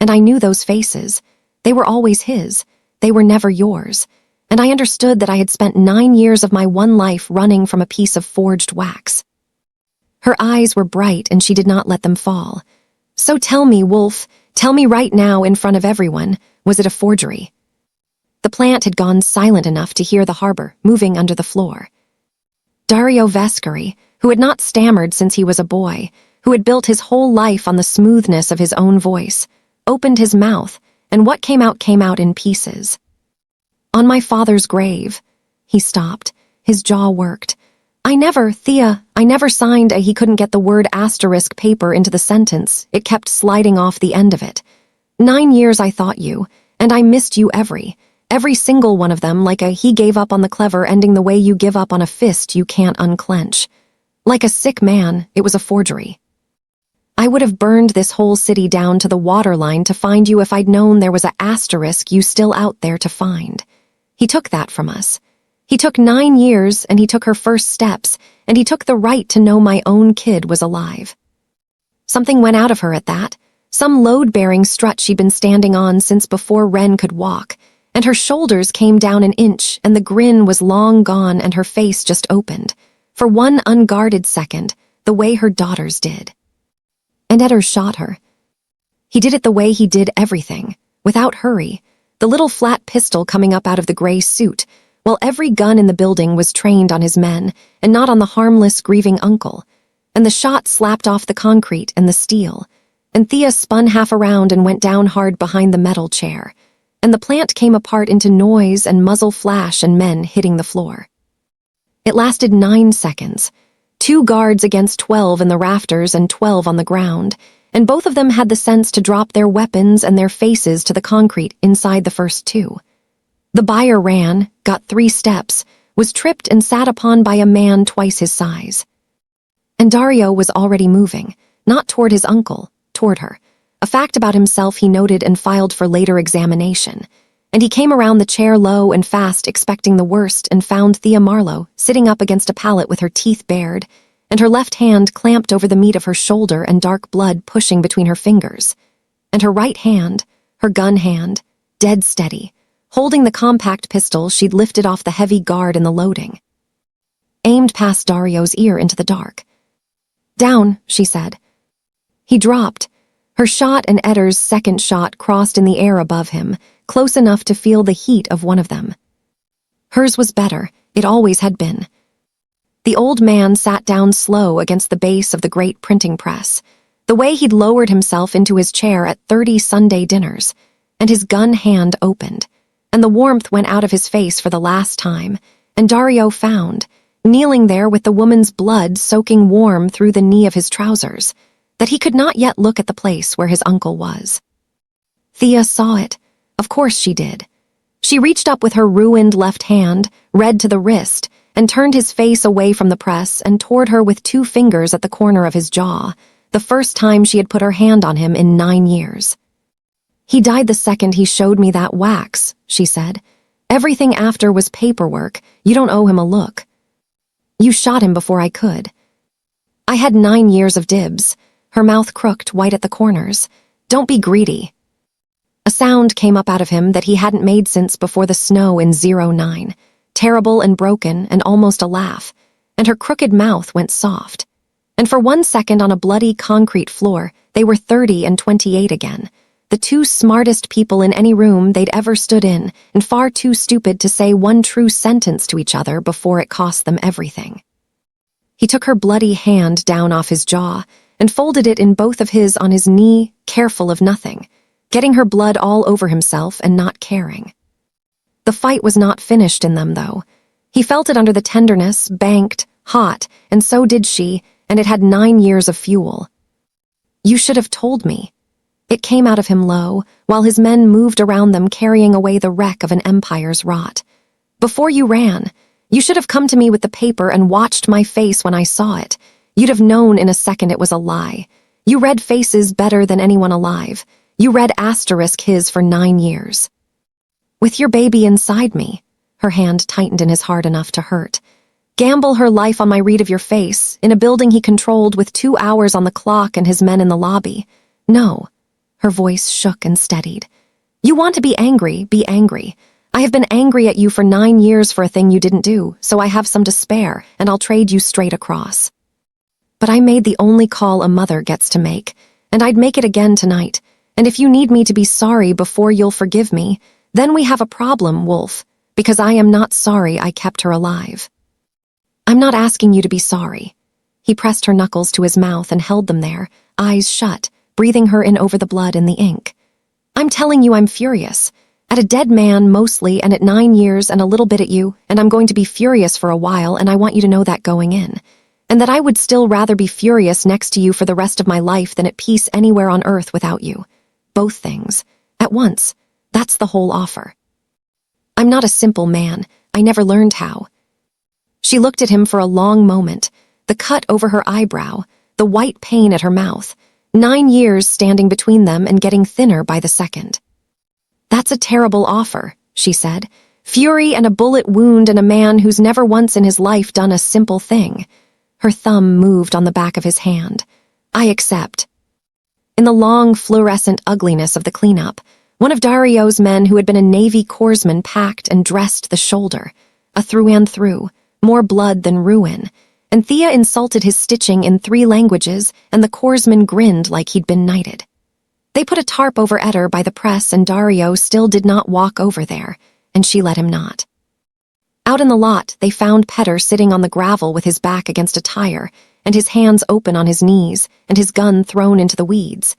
And I knew those faces. They were always his. They were never yours. And I understood that I had spent 9 years of my one life running from a piece of forged wax. Her eyes were bright and she did not let them fall. So tell me, Wolf, tell me right now in front of everyone, was it a forgery? The plant had gone silent enough to hear the harbor moving under the floor. Dario Vescari, who had not stammered since he was a boy, who had built his whole life on the smoothness of his own voice, opened his mouth, and what came out in pieces. On my father's grave. He stopped. His jaw worked. I never signed he couldn't get the word asterisk paper into the sentence. It kept sliding off the end of it. 9 years I thought you, and I missed you every single one of them, like a he gave up on the clever ending the way you give up on a fist you can't unclench. Like a sick man, it was a forgery. I would have burned this whole city down to the waterline to find you if I'd known there was an asterisk you still out there to find. He took that from us. He took 9 years, and he took her first steps, and he took the right to know my own kid was alive. Something went out of her at that, some load-bearing strut she'd been standing on since before Wren could walk, and her shoulders came down an inch, and the grin was long gone, and her face just opened, for one unguarded second, the way her daughters did. And Edders shot her. He did it the way he did everything, without hurry, the little flat pistol coming up out of the gray suit, while every gun in the building was trained on his men and not on the harmless, grieving uncle, and the shot slapped off the concrete and the steel, and Thea spun half around and went down hard behind the metal chair, and the plant came apart into noise and muzzle flash and men hitting the floor. It lasted 9 seconds. 2 guards against 12 in the rafters and 12 on the ground, and both of them had the sense to drop their weapons and their faces to the concrete inside the first 2. The buyer ran, got 3 steps, was tripped and sat upon by a man twice his size. And Dario was already moving, not toward his uncle, toward her, a fact about himself he noted and filed for later examination. And he came around the chair low and fast, expecting the worst, and found Thea Marlowe sitting up against a pallet with her teeth bared, and her left hand clamped over the meat of her shoulder and dark blood pushing between her fingers, and her right hand, her gun hand, dead steady, holding the compact pistol she'd lifted off the heavy guard in the loading, aimed past Dario's ear into the dark. "Down," she said. He dropped. Her shot and Edders' second shot crossed in the air above him, close enough to feel the heat of one of them. Hers was better, it always had been. The old man sat down slow against the base of the great printing press, the way he'd lowered himself into his chair at 30 Sunday dinners, and his gun hand opened, and the warmth went out of his face for the last time, and Dario found, kneeling there with the woman's blood soaking warm through the knee of his trousers, that he could not yet look at the place where his uncle was. Thea saw it. Of course she did. She reached up with her ruined left hand, red to the wrist, and turned his face away from the press and toward her with 2 fingers at the corner of his jaw, the first time she had put her hand on him in 9 years. "He died the second he showed me that wax," she said. "Everything after was paperwork. You don't owe him a look. You shot him before I could. I had 9 years of dibs." Her mouth crooked, white at the corners. "Don't be greedy." A sound came up out of him that he hadn't made since before the snow in 09, terrible and broken and almost a laugh, and her crooked mouth went soft. And for 1 second on a bloody concrete floor, they were 30 and 28 again, the 2 smartest people in any room they'd ever stood in, and far too stupid to say one true sentence to each other before it cost them everything. He took her bloody hand down off his jaw, and folded it in both of his on his knee, careful of nothing, getting her blood all over himself and not caring. The fight was not finished in them, though. He felt it under the tenderness, banked, hot, and so did she, and it had 9 years of fuel. "You should have told me." It came out of him low, while his men moved around them carrying away the wreck of an empire's rot. "Before you ran, you should have come to me with the paper and watched my face when I saw it. You'd have known in a second it was a lie. You read faces better than anyone alive. You read asterisk his for 9 years. With your baby inside me." Her hand tightened in his heart enough to hurt. "Gamble her life on my read of your face, in a building he controlled with 2 hours on the clock and his men in the lobby. No." Her voice shook and steadied. "You want to be angry, be angry. I have been angry at you for 9 years for a thing you didn't do, so I have some to spare, and I'll trade you straight across. But I made the only call a mother gets to make, and I'd make it again tonight, and if you need me to be sorry before you'll forgive me, then we have a problem, Wolf, because I am not sorry I kept her alive. I'm not asking you to be sorry." He pressed her knuckles to his mouth and held them there, eyes shut, breathing her in over the blood and the ink. "I'm telling you I'm furious. At a dead man, mostly, and at 9 years and a little bit at you, and I'm going to be furious for a while, and I want you to know that going in. And that I would still rather be furious next to you for the rest of my life than at peace anywhere on earth without you. Both things. At once. That's the whole offer. I'm not a simple man. I never learned how." She looked at him for a long moment, the cut over her eyebrow, the white pain at her mouth, 9 years standing between them and getting thinner by the second. "That's a terrible offer," she said. "Fury and a bullet wound and a man who's never once in his life done a simple thing." Her thumb moved on the back of his hand. "I accept." In the long, fluorescent ugliness of the cleanup, one of Dario's men who had been a Navy corpsman packed and dressed the shoulder, a through and through, more blood than ruin, and Thea insulted his stitching in 3 languages, and the corpsman grinned like he'd been knighted. They put a tarp over Eder by the press, and Dario still did not walk over there, and she let him not. Out in the lot, they found Petter sitting on the gravel with his back against a tire, and his hands open on his knees, and his gun thrown into the weeds.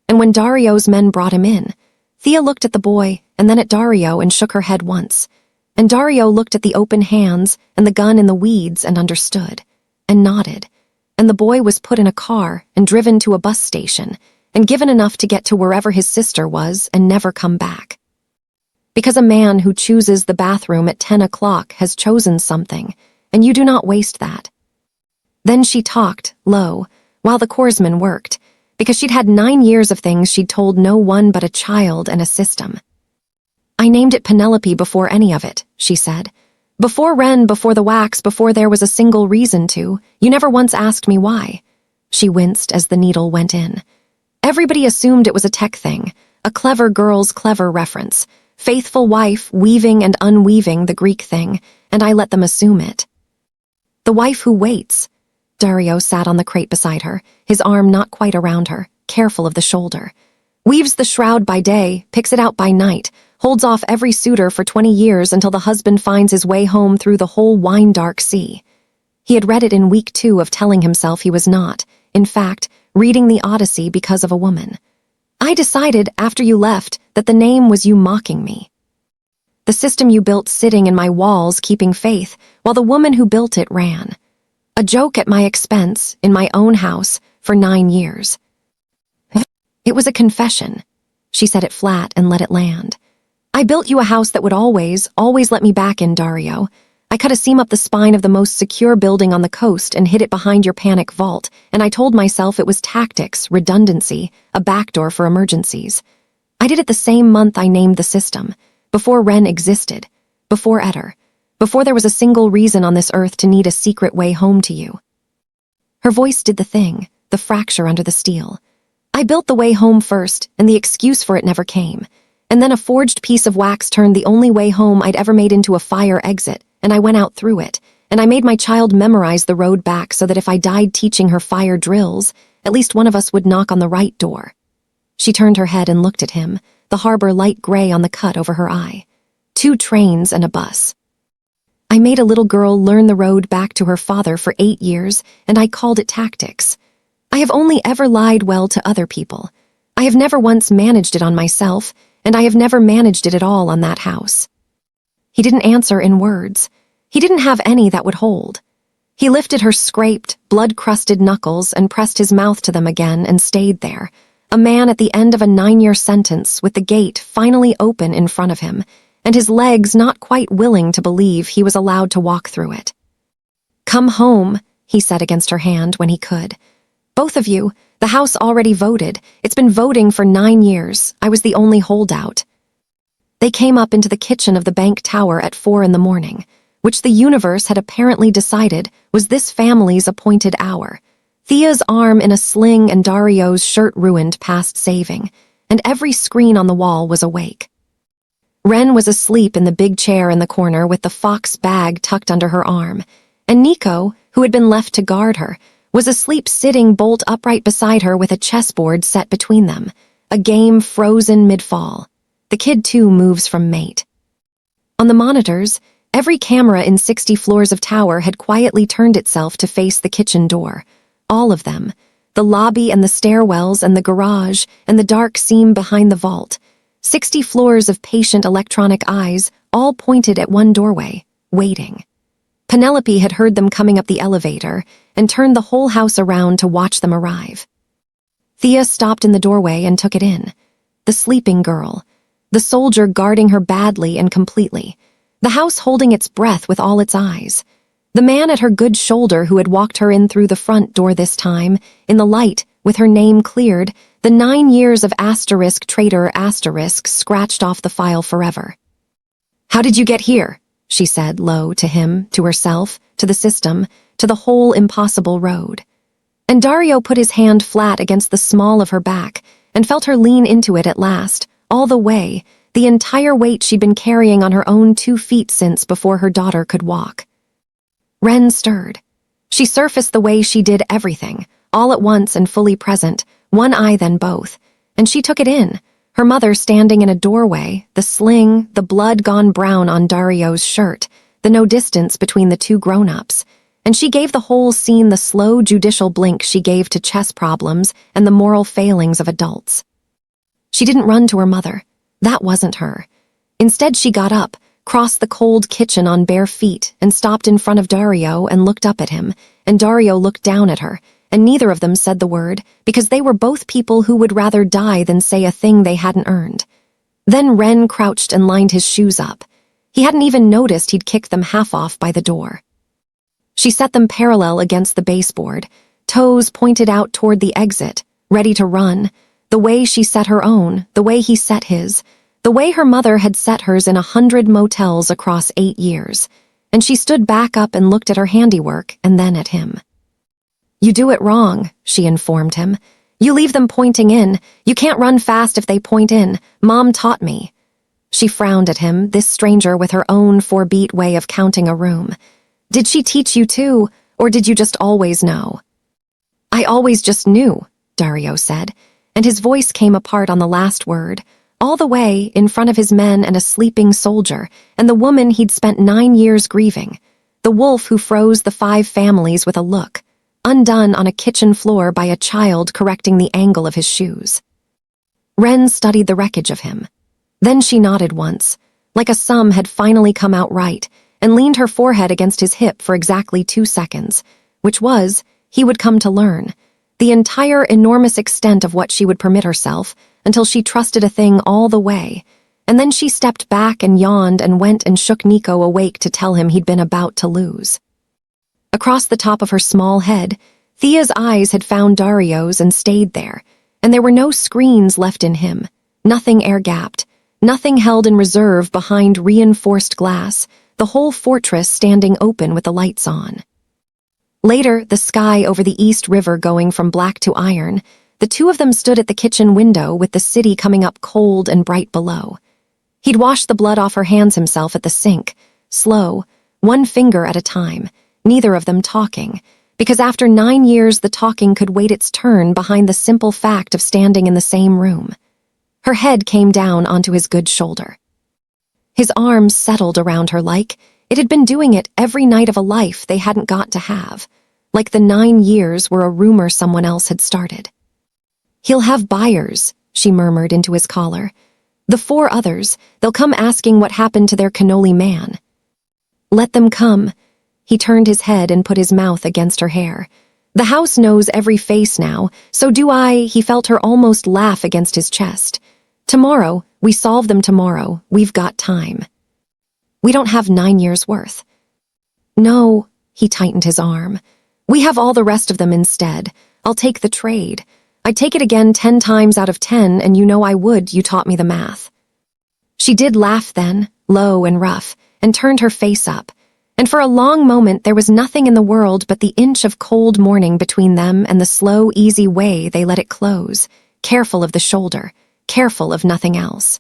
And when Dario's men brought him in, Thea looked at the boy and then at Dario and shook her head once. And Dario looked at the open hands and the gun in the weeds and understood, and nodded. And the boy was put in a car and driven to a bus station, and given enough to get to wherever his sister was and never come back. Because a man who chooses the bathroom at 10 o'clock has chosen something, and you do not waste that. Then she talked, low, while the corpsman worked, because she'd had 9 years of things she'd told no one but a child and a system. "I named it Penelope before any of it," she said. "Before Ren, before the wax, before there was a single reason to. You never once asked me why." She winced as the needle went in. "Everybody assumed it was a tech thing, a clever girl's clever reference. Faithful wife, weaving and unweaving the Greek thing, and I let them assume it." "The wife who waits." Dario sat on the crate beside her, his arm not quite around her, careful of the shoulder. "Weaves the shroud by day, picks it out by night, holds off every suitor for 20 years until the husband finds his way home through the whole wine-dark sea." He had read it in week 2 of telling himself he was not, in fact, reading the Odyssey because of a woman. "I decided, after you left, that the name was you mocking me. The system you built sitting in my walls keeping faith, while the woman who built it ran. A joke at my expense, in my own house, for 9 years. It was a confession." She said it flat and let it land. "I built you a house that would always let me back in, Dario. I cut a seam up the spine of the most secure building on the coast and hid it behind your panic vault, and I told myself it was tactics, redundancy, a backdoor for emergencies. I did it the same month I named the system, before Ren existed, before Eder, before there was a single reason on this earth to need a secret way home to you." Her voice did the thing, the fracture under the steel. "I built the way home first, and the excuse for it never came. And then a forged piece of wax turned the only way home I'd ever made into a fire exit, and I went out through it, and I made my child memorize the road back so that if I died teaching her fire drills, at least one of us would knock on the right door." She turned her head and looked at him, the harbor light gray on the cut over her eye. 2 trains and a bus. "I made a little girl learn the road back to her father for 8 years, and I called it tactics. I have only ever lied well to other people. I have never once managed it on myself, and I have never managed it at all on that house." He didn't answer in words. He didn't have any that would hold. He lifted her scraped, blood-crusted knuckles and pressed his mouth to them again and stayed there, a man at the end of a 9-year sentence with the gate finally open in front of him, and his legs not quite willing to believe he was allowed to walk through it. "Come home," he said against her hand when he could. "Both of you, the House already voted. It's been voting for 9 years. I was the only holdout." They came up into the kitchen of the bank tower at 4 in the morning, which the universe had apparently decided was this family's appointed hour. Thea's arm in a sling and Dario's shirt ruined past saving, and every screen on the wall was awake. Ren was asleep in the big chair in the corner with the fox bag tucked under her arm, and Nico, who had been left to guard her, was asleep sitting bolt upright beside her with a chessboard set between them, a game frozen mid-fall. The kid, too, moves from mate. On the monitors, every camera in 60 floors of tower had quietly turned itself to face the kitchen door. All of them, the lobby and the stairwells and the garage and the dark seam behind the vault. 60 floors of patient electronic eyes, all pointed at one doorway, waiting. Penelope had heard them coming up the elevator and turned the whole house around to watch them arrive. Thea stopped in the doorway and took it in. The sleeping girl, the soldier guarding her badly and completely, the house holding its breath with all its eyes. The man at her good shoulder who had walked her in through the front door this time, in the light, With her name cleared, the 9 years of asterisk traitor asterisk scratched off the file forever. "How did you get here?" she said low to him, to herself, to the system, to the whole impossible road. And Dario put his hand flat against the small of her back and felt her lean into it at last, all the way, the entire weight she'd been carrying on her own 2 feet since before her daughter could walk. Ren stirred. She surfaced the way she did everything, all at once and fully present, one eye then both, and she took it in, her mother standing in a doorway, the sling, the blood gone brown on Dario's shirt, the no distance between the 2 grown-ups, and she gave the whole scene the slow judicial blink she gave to chess problems and the moral failings of adults. She didn't run to her mother. That wasn't her. Instead, she got up, crossed the cold kitchen on bare feet, and stopped in front of Dario and looked up at him, and Dario looked down at her, and neither of them said the word, because they were both people who would rather die than say a thing they hadn't earned. Then Ren crouched and lined his shoes up. He hadn't even noticed he'd kicked them half off by the door. She set them parallel against the baseboard, toes pointed out toward the exit, ready to run, the way she set her own, the way he set his, the way her mother had set hers in 100 motels across 8 years, and she stood back up and looked at her handiwork and then at him. "You do it wrong," she informed him. "You leave them pointing in. You can't run fast if they point in. Mom taught me." She frowned at him, this stranger with her own 4-beat way of counting a room. "Did she teach you too, or did you just always know?" "I always just knew," Dario said, and his voice came apart on the last word, all the way in front of his men and a sleeping soldier, and the woman he'd spent 9 years grieving, the wolf who froze the 5 families with a look, undone on a kitchen floor by a child correcting the angle of his shoes. Ren studied the wreckage of him. Then she nodded once, like a sum had finally come out right, and leaned her forehead against his hip for exactly 2 seconds, which was, he would come to learn, the entire enormous extent of what she would permit herself, until she trusted a thing all the way, and then she stepped back and yawned and went and shook Nico awake to tell him he'd been about to lose. Across the top of her small head, Thea's eyes had found Dario's and stayed there, and there were no screens left in him, nothing air-gapped, nothing held in reserve behind reinforced glass, the whole fortress standing open with the lights on. Later, the sky over the East River going from black to iron, the 2 of them stood at the kitchen window with the city coming up cold and bright below. He'd washed the blood off her hands himself at the sink, slow, 1 finger at a time, neither of them talking, because after 9 years the talking could wait its turn behind the simple fact of standing in the same room. Her head came down onto his good shoulder. His arms settled around her like it had been doing it every night of a life they hadn't got to have, like the 9 years were a rumor someone else had started. "He'll have buyers," she murmured into his collar. "The 4 others, they'll come asking what happened to their cannoli man." "Let them come." He turned his head and put his mouth against her hair. "The house knows every face now, so do I." He felt her almost laugh against his chest. "Tomorrow, we solve them tomorrow. We've got time." "We don't have 9 years' worth." "No," he tightened his arm. "We have all the rest of them instead. I'll take the trade. I'd take it again 10 times out of 10, and you know I would, you taught me the math." She did laugh then, low and rough, and turned her face up. And for a long moment there was nothing in the world but the inch of cold morning between them and the slow, easy way they let it close, careful of the shoulder, careful of nothing else.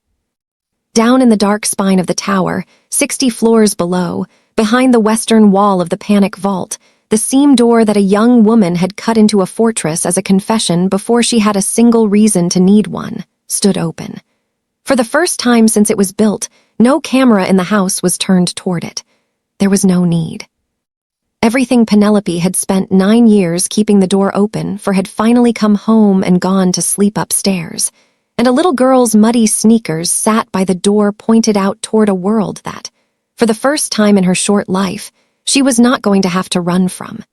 Down in the dark spine of the tower, 60 floors below, behind the western wall of the panic vault, the seam door that a young woman had cut into a fortress as a confession before she had a single reason to need one, stood open. For the first time since it was built, no camera in the house was turned toward it. There was no need. Everything Penelope had spent 9 years keeping the door open for had finally come home and gone to sleep upstairs, and a little girl's muddy sneakers sat by the door pointed out toward a world that, for the first time in her short life, she was not going to have to run from.